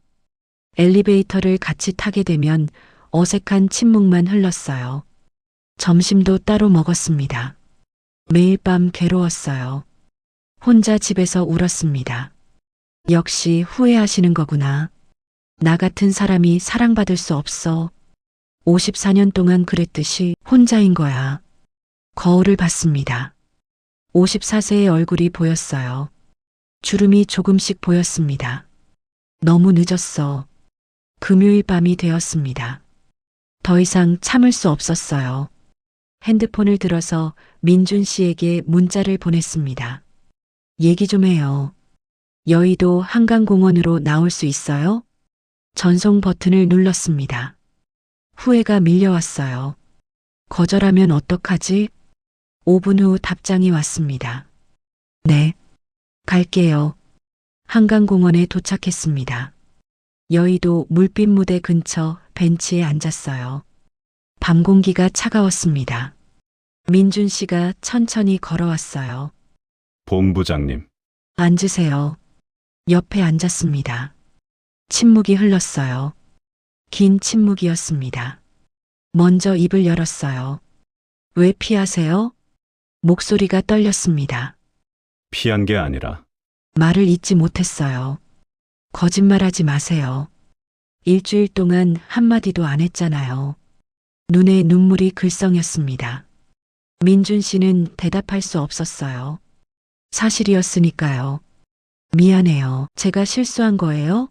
엘리베이터를 같이 타게 되면 어색한 침묵만 흘렀어요. 점심도 따로 먹었습니다. 매일 밤 괴로웠어요. 혼자 집에서 울었습니다. 역시 후회하시는 거구나. 나 같은 사람이 사랑받을 수 없어. 54년 동안 그랬듯이 혼자인 거야. 거울을 봤습니다. 54세의 얼굴이 보였어요. 주름이 조금씩 보였습니다. 너무 늦었어. 금요일 밤이 되었습니다. 더 이상 참을 수 없었어요. 핸드폰을 들어서 민준 씨에게 문자를 보냈습니다. 얘기 좀 해요. 여의도 한강공원으로 나올 수 있어요? 전송 버튼을 눌렀습니다. 후회가 밀려왔어요. 거절하면 어떡하지? 5분 후 답장이 왔습니다. 네, 갈게요. 한강공원에 도착했습니다. 여의도 물빛 무대 근처 벤치에 앉았어요. 밤 공기가 차가웠습니다. 민준 씨가 천천히 걸어왔어요.
본부장님,
앉으세요. 옆에 앉았습니다. 침묵이 흘렀어요. 긴 침묵이었습니다. 먼저 입을 열었어요. 왜 피하세요? 목소리가 떨렸습니다.
피한 게 아니라
말을 잇지 못했어요. 거짓말하지 마세요. 일주일 동안 한마디도 안 했잖아요. 눈에 눈물이 글썽였습니다. 민준 씨는 대답할 수 없었어요. 사실이었으니까요. 미안해요. 제가 실수한 거예요?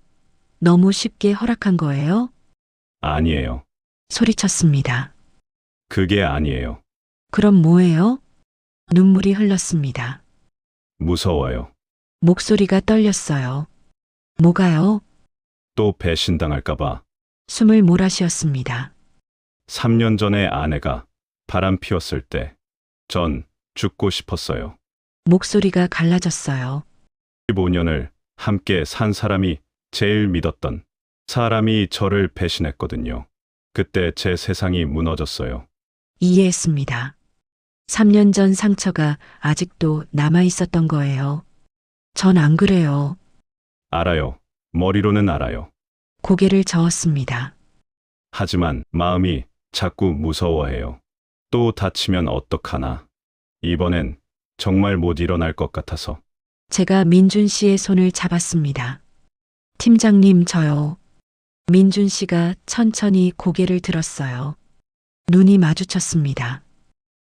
너무 쉽게 허락한 거예요?
아니에요.
소리쳤습니다.
그게 아니에요.
그럼 뭐예요? 눈물이 흘렀습니다.
무서워요.
목소리가 떨렸어요. 뭐가요?
또 배신당할까봐.
숨을 몰아쉬었습니다.
3년 전에 아내가 바람 피웠을 때 전 죽고 싶었어요.
목소리가 갈라졌어요.
15년을 함께 산 사람이 제일 믿었던 사람이 저를 배신했거든요. 그때 제 세상이 무너졌어요.
이해했습니다. 3년 전 상처가 아직도 남아 있었던 거예요. 전 안 그래요.
알아요. 머리로는 알아요.
고개를 저었습니다.
하지만 마음이 자꾸 무서워해요. 또 다치면 어떡하나. 이번엔 정말 못 일어날 것 같아서.
제가 민준 씨의 손을 잡았습니다. 팀장님, 저요. 민준 씨가 천천히 고개를 들었어요. 눈이 마주쳤습니다.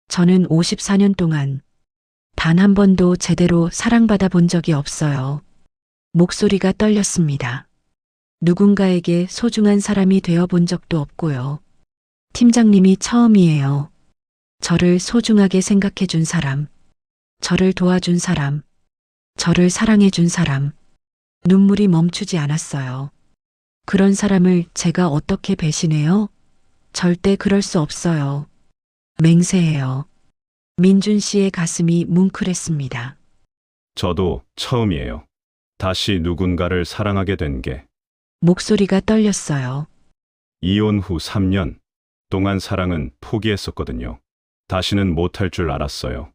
저는 54년 동안 단 한 번도 제대로 사랑받아 본 적이 없어요. 목소리가 떨렸습니다. 누군가에게 소중한 사람이 되어 본 적도 없고요. 팀장님이 처음이에요. 저를 소중하게 생각해 준 사람, 저를 도와준 사람, 저를 사랑해 준 사람. 눈물이 멈추지 않았어요. 그런 사람을 제가 어떻게 배신해요? 절대 그럴 수 없어요. 맹세해요. 민준 씨의 가슴이 뭉클했습니다.
저도 처음이에요. 다시 누군가를 사랑하게 된 게.
목소리가 떨렸어요.
이혼 후 3년 동안 사랑은 포기했었거든요. 다시는 못할 줄 알았어요.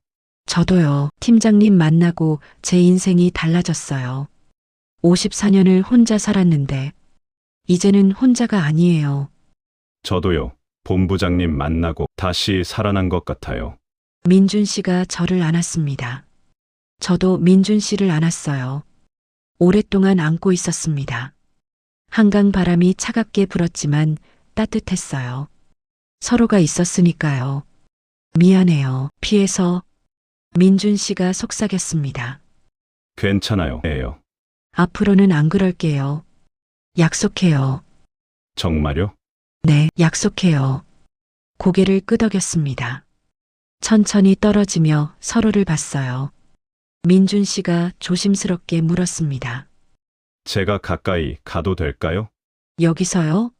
저도요. 팀장님 만나고 제 인생이 달라졌어요. 54년을 혼자 살았는데 이제는 혼자가 아니에요.
저도요. 본부장님 만나고 다시 살아난 것 같아요.
민준 씨가 저를 안았습니다. 저도 민준 씨를 안았어요. 오랫동안 안고 있었습니다. 한강 바람이 차갑게 불었지만 따뜻했어요. 서로가 있었으니까요. 미안해요. 피해서. 민준 씨가 속삭였습니다.
괜찮아요. 예요.
앞으로는 안 그럴게요. 약속해요.
정말요?
네, 약속해요. 고개를 끄덕였습니다. 천천히 떨어지며 서로를 봤어요. 민준 씨가 조심스럽게 물었습니다.
제가 가까이 가도 될까요?
여기서요?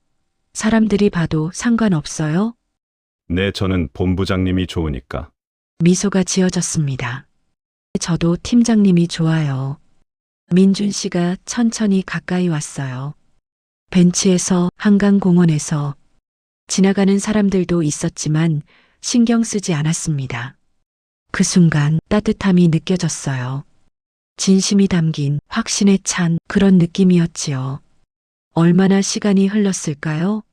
사람들이 봐도 상관없어요?
네, 저는 본부장님이 좋으니까.
미소가 지어졌습니다. 저도 팀장님이 좋아요. 민준 씨가 천천히 가까이 왔어요. 벤치에서, 한강공원에서 지나가는 사람들도 있었지만 신경 쓰지 않았습니다. 그 순간 따뜻함이 느껴졌어요. 진심이 담긴 확신에 찬 그런 느낌이었지요. 얼마나 시간이 흘렀을까요?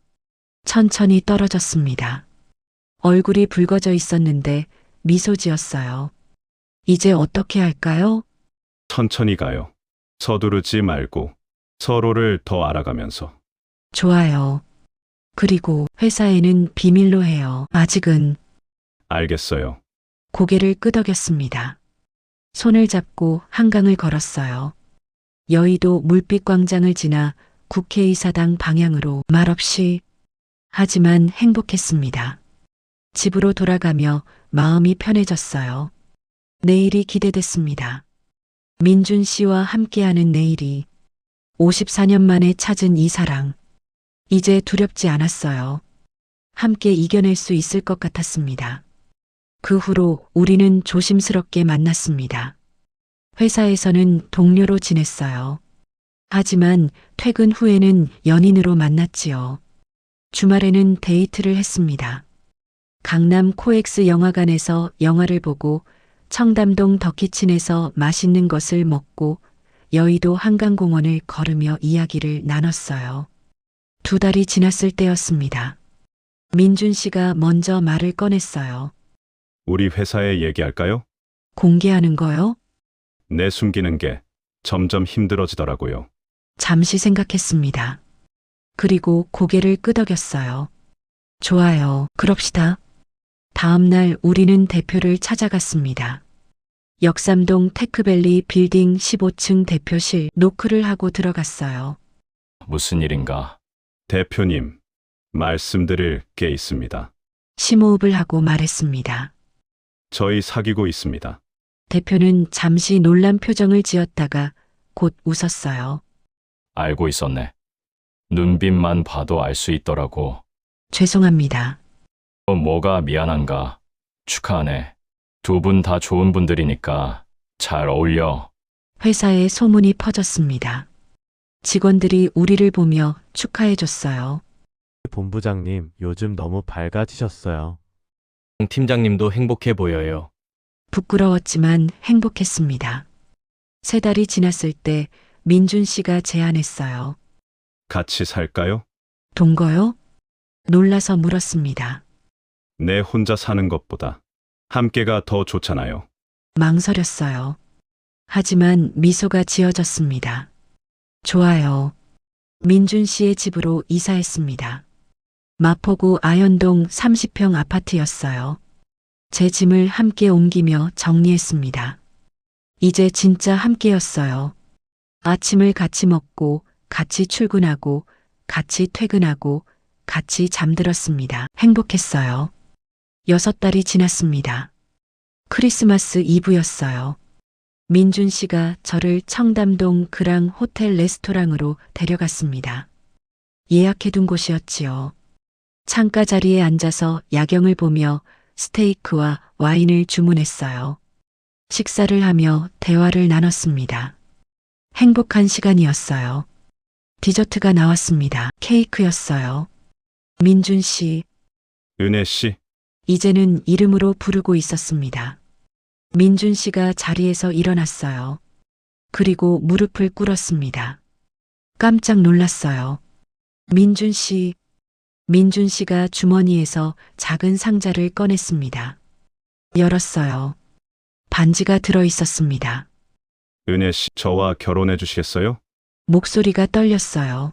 천천히 떨어졌습니다. 얼굴이 붉어져 있었는데 미소 지었어요. 이제 어떻게 할까요?
천천히 가요. 서두르지 말고 서로를 더 알아가면서.
좋아요. 그리고 회사에는 비밀로 해요. 아직은.
알겠어요.
고개를 끄덕였습니다. 손을 잡고 한강을 걸었어요. 여의도 물빛 광장을 지나 국회의사당 방향으로 말없이 하지만 행복했습니다. 집으로 돌아가며 마음이 편해졌어요. 내일이 기대됐습니다. 민준 씨와 함께하는 내일이 54년 만에 찾은 이 사랑. 이제 두렵지 않았어요. 함께 이겨낼 수 있을 것 같았습니다. 그 후로 우리는 조심스럽게 만났습니다. 회사에서는 동료로 지냈어요. 하지만 퇴근 후에는 연인으로 만났지요. 주말에는 데이트를 했습니다. 강남 코엑스 영화관에서 영화를 보고 청담동 더키친에서 맛있는 것을 먹고 여의도 한강공원을 걸으며 이야기를 나눴어요. 2달이 지났을 때였습니다. 민준 씨가 먼저 말을 꺼냈어요.
우리 회사에 얘기할까요?
공개하는 거요?
내 숨기는 게 점점 힘들어지더라고요.
잠시 생각했습니다. 그리고 고개를 끄덕였어요. 좋아요. 그럽시다. 다음 날 우리는 대표를 찾아갔습니다. 역삼동 테크밸리 빌딩 15층 대표실 노크를 하고 들어갔어요.
무슨 일인가?
대표님, 말씀드릴 게 있습니다.
심호흡을 하고 말했습니다.
저희 사귀고 있습니다.
대표는 잠시 놀란 표정을 지었다가 곧 웃었어요.
알고 있었네. 눈빛만 봐도 알 수 있더라고.
죄송합니다.
뭐가 미안한가? 축하하네. 두 분 다 좋은 분들이니까 잘 어울려.
회사에 소문이 퍼졌습니다. 직원들이 우리를 보며 축하해줬어요.
본부장님, 요즘 너무 밝아지셨어요.
팀장님도 행복해 보여요.
부끄러웠지만 행복했습니다. 3달이 지났을 때 민준 씨가 제안했어요.
같이 살까요?
동거요? 놀라서 물었습니다.
내 혼자 사는 것보다 함께가 더 좋잖아요.
망설였어요. 하지만 미소가 지어졌습니다. 좋아요. 민준 씨의 집으로 이사했습니다. 마포구 아현동 30평 아파트였어요. 제 짐을 함께 옮기며 정리했습니다. 이제 진짜 함께였어요. 아침을 같이 먹고, 같이 출근하고, 같이 퇴근하고, 같이 잠들었습니다. 행복했어요. 6달이 지났습니다. 크리스마스 이브였어요. 민준 씨가 저를 청담동 그랑 호텔 레스토랑으로 데려갔습니다. 예약해둔 곳이었지요. 창가 자리에 앉아서 야경을 보며 스테이크와 와인을 주문했어요. 식사를 하며 대화를 나눴습니다. 행복한 시간이었어요. 디저트가 나왔습니다. 케이크였어요. 민준 씨,
은혜 씨,
이제는 이름으로 부르고 있었습니다. 민준 씨가 자리에서 일어났어요. 그리고 무릎을 꿇었습니다. 깜짝 놀랐어요. 민준 씨가 주머니에서 작은 상자를 꺼냈습니다. 열었어요. 반지가 들어 있었습니다.
은혜 씨, 저와 결혼해 주시겠어요?
목소리가 떨렸어요.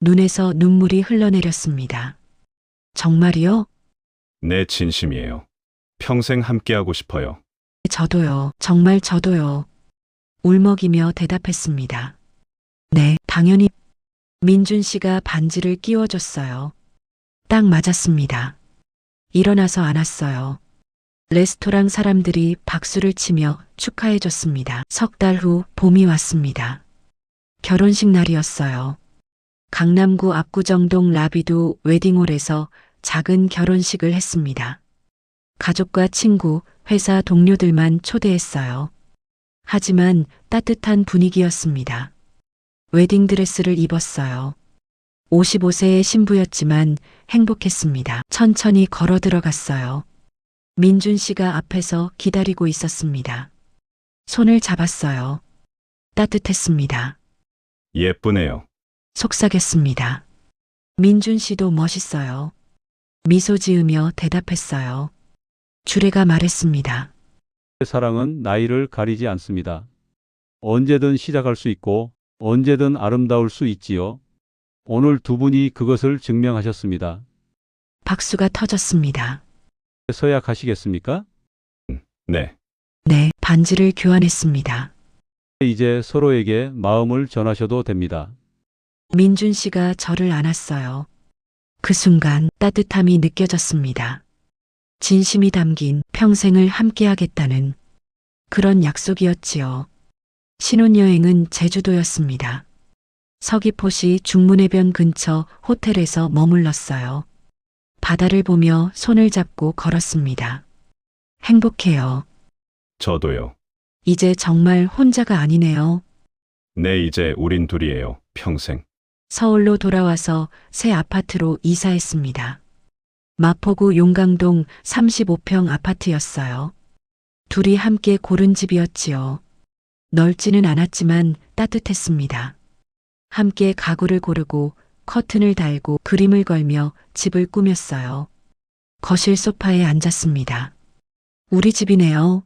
눈에서 눈물이 흘러내렸습니다. 정말이요?
내 진심이에요. 평생 함께하고 싶어요.
저도요. 정말 저도요. 울먹이며 대답했습니다. 네, 당연히. 민준 씨가 반지를 끼워줬어요. 딱 맞았습니다. 일어나서 안았어요. 레스토랑 사람들이 박수를 치며 축하해줬습니다. 3달 후 봄이 왔습니다. 결혼식 날이었어요. 강남구 압구정동 라비두 웨딩홀에서 작은 결혼식을 했습니다. 가족과 친구, 회사 동료들만 초대했어요. 하지만 따뜻한 분위기였습니다. 웨딩드레스를 입었어요. 55세의 신부였지만 행복했습니다. 천천히 걸어 들어갔어요. 민준 씨가 앞에서 기다리고 있었습니다. 손을 잡았어요. 따뜻했습니다.
예쁘네요.
속삭였습니다. 민준 씨도 멋있어요. 미소 지으며 대답했어요. 주례가 말했습니다.
사랑은 나이를 가리지 않습니다. 언제든 시작할 수 있고 언제든 아름다울 수 있지요. 오늘 두 분이 그것을 증명하셨습니다.
박수가 터졌습니다.
서약하시겠습니까?
네.
네, 반지를 교환했습니다.
이제 서로에게 마음을 전하셔도 됩니다.
민준 씨가 저를 안았어요. 그 순간 따뜻함이 느껴졌습니다. 진심이 담긴 평생을 함께하겠다는 그런 약속이었지요. 신혼여행은 제주도였습니다. 서귀포시 중문해변 근처 호텔에서 머물렀어요. 바다를 보며 손을 잡고 걸었습니다. 행복해요.
저도요.
이제 정말 혼자가 아니네요.
네, 이제 우린 둘이에요. 평생.
서울로 돌아와서 새 아파트로 이사했습니다. 마포구 용강동 35평 아파트였어요. 둘이 함께 고른 집이었지요. 넓지는 않았지만 따뜻했습니다. 함께 가구를 고르고 커튼을 달고 그림을 걸며 집을 꾸몄어요. 거실 소파에 앉았습니다. 우리 집이네요.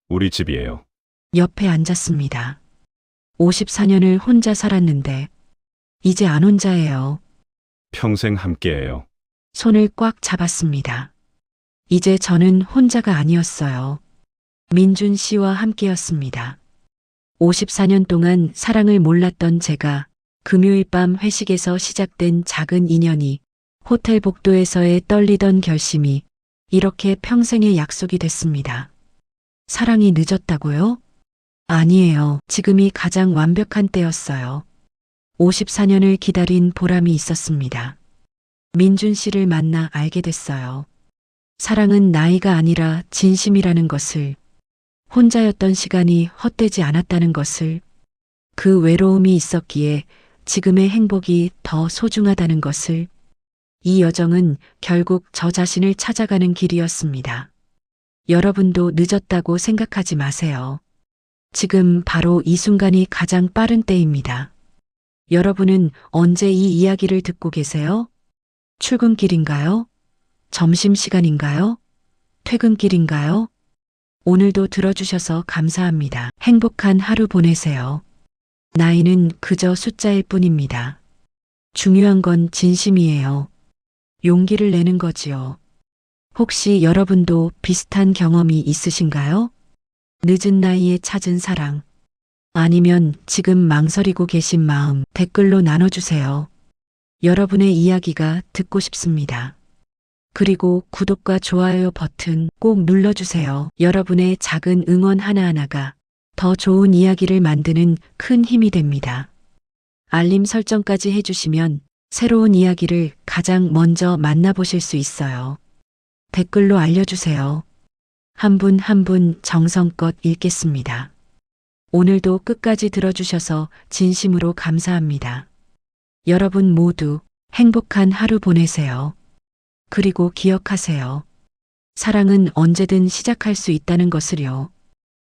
우리 집이에요.
옆에 앉았습니다. 54년을 혼자 살았는데 이제 안 혼자예요.
평생 함께해요.
손을 꽉 잡았습니다. 이제 저는 혼자가 아니었어요. 민준 씨와 함께였습니다. 54년 동안 사랑을 몰랐던 제가 금요일 밤 회식에서 시작된 작은 인연이 호텔 복도에서의 떨리던 결심이 이렇게 평생의 약속이 됐습니다. 사랑이 늦었다고요? 아니에요. 지금이 가장 완벽한 때였어요. 54년을 기다린 보람이 있었습니다. 민준 씨를 만나 알게 됐어요. 사랑은 나이가 아니라 진심이라는 것을, 혼자였던 시간이 헛되지 않았다는 것을, 그 외로움이 있었기에 지금의 행복이 더 소중하다는 것을, 이 여정은 결국 저 자신을 찾아가는 길이었습니다. 여러분도 늦었다고 생각하지 마세요. 지금 바로 이 순간이 가장 빠른 때입니다. 여러분은 언제 이 이야기를 듣고 계세요? 출근길인가요? 점심시간인가요? 퇴근길인가요? 오늘도 들어주셔서 감사합니다. 행복한 하루 보내세요. 나이는 그저 숫자일 뿐입니다. 중요한 건 진심이에요. 용기를 내는 거지요. 혹시 여러분도 비슷한 경험이 있으신가요? 늦은 나이에 찾은 사랑. 아니면 지금 망설이고 계신 마음 댓글로 나눠주세요. 여러분의 이야기가 듣고 싶습니다. 그리고 구독과 좋아요 버튼 꼭 눌러주세요. 여러분의 작은 응원 하나하나가 더 좋은 이야기를 만드는 큰 힘이 됩니다. 알림 설정까지 해주시면 새로운 이야기를 가장 먼저 만나보실 수 있어요. 댓글로 알려주세요. 한 분 한 분 정성껏 읽겠습니다. 오늘도 끝까지 들어주셔서 진심으로 감사합니다. 여러분 모두 행복한 하루 보내세요. 그리고 기억하세요. 사랑은 언제든 시작할 수 있다는 것을요.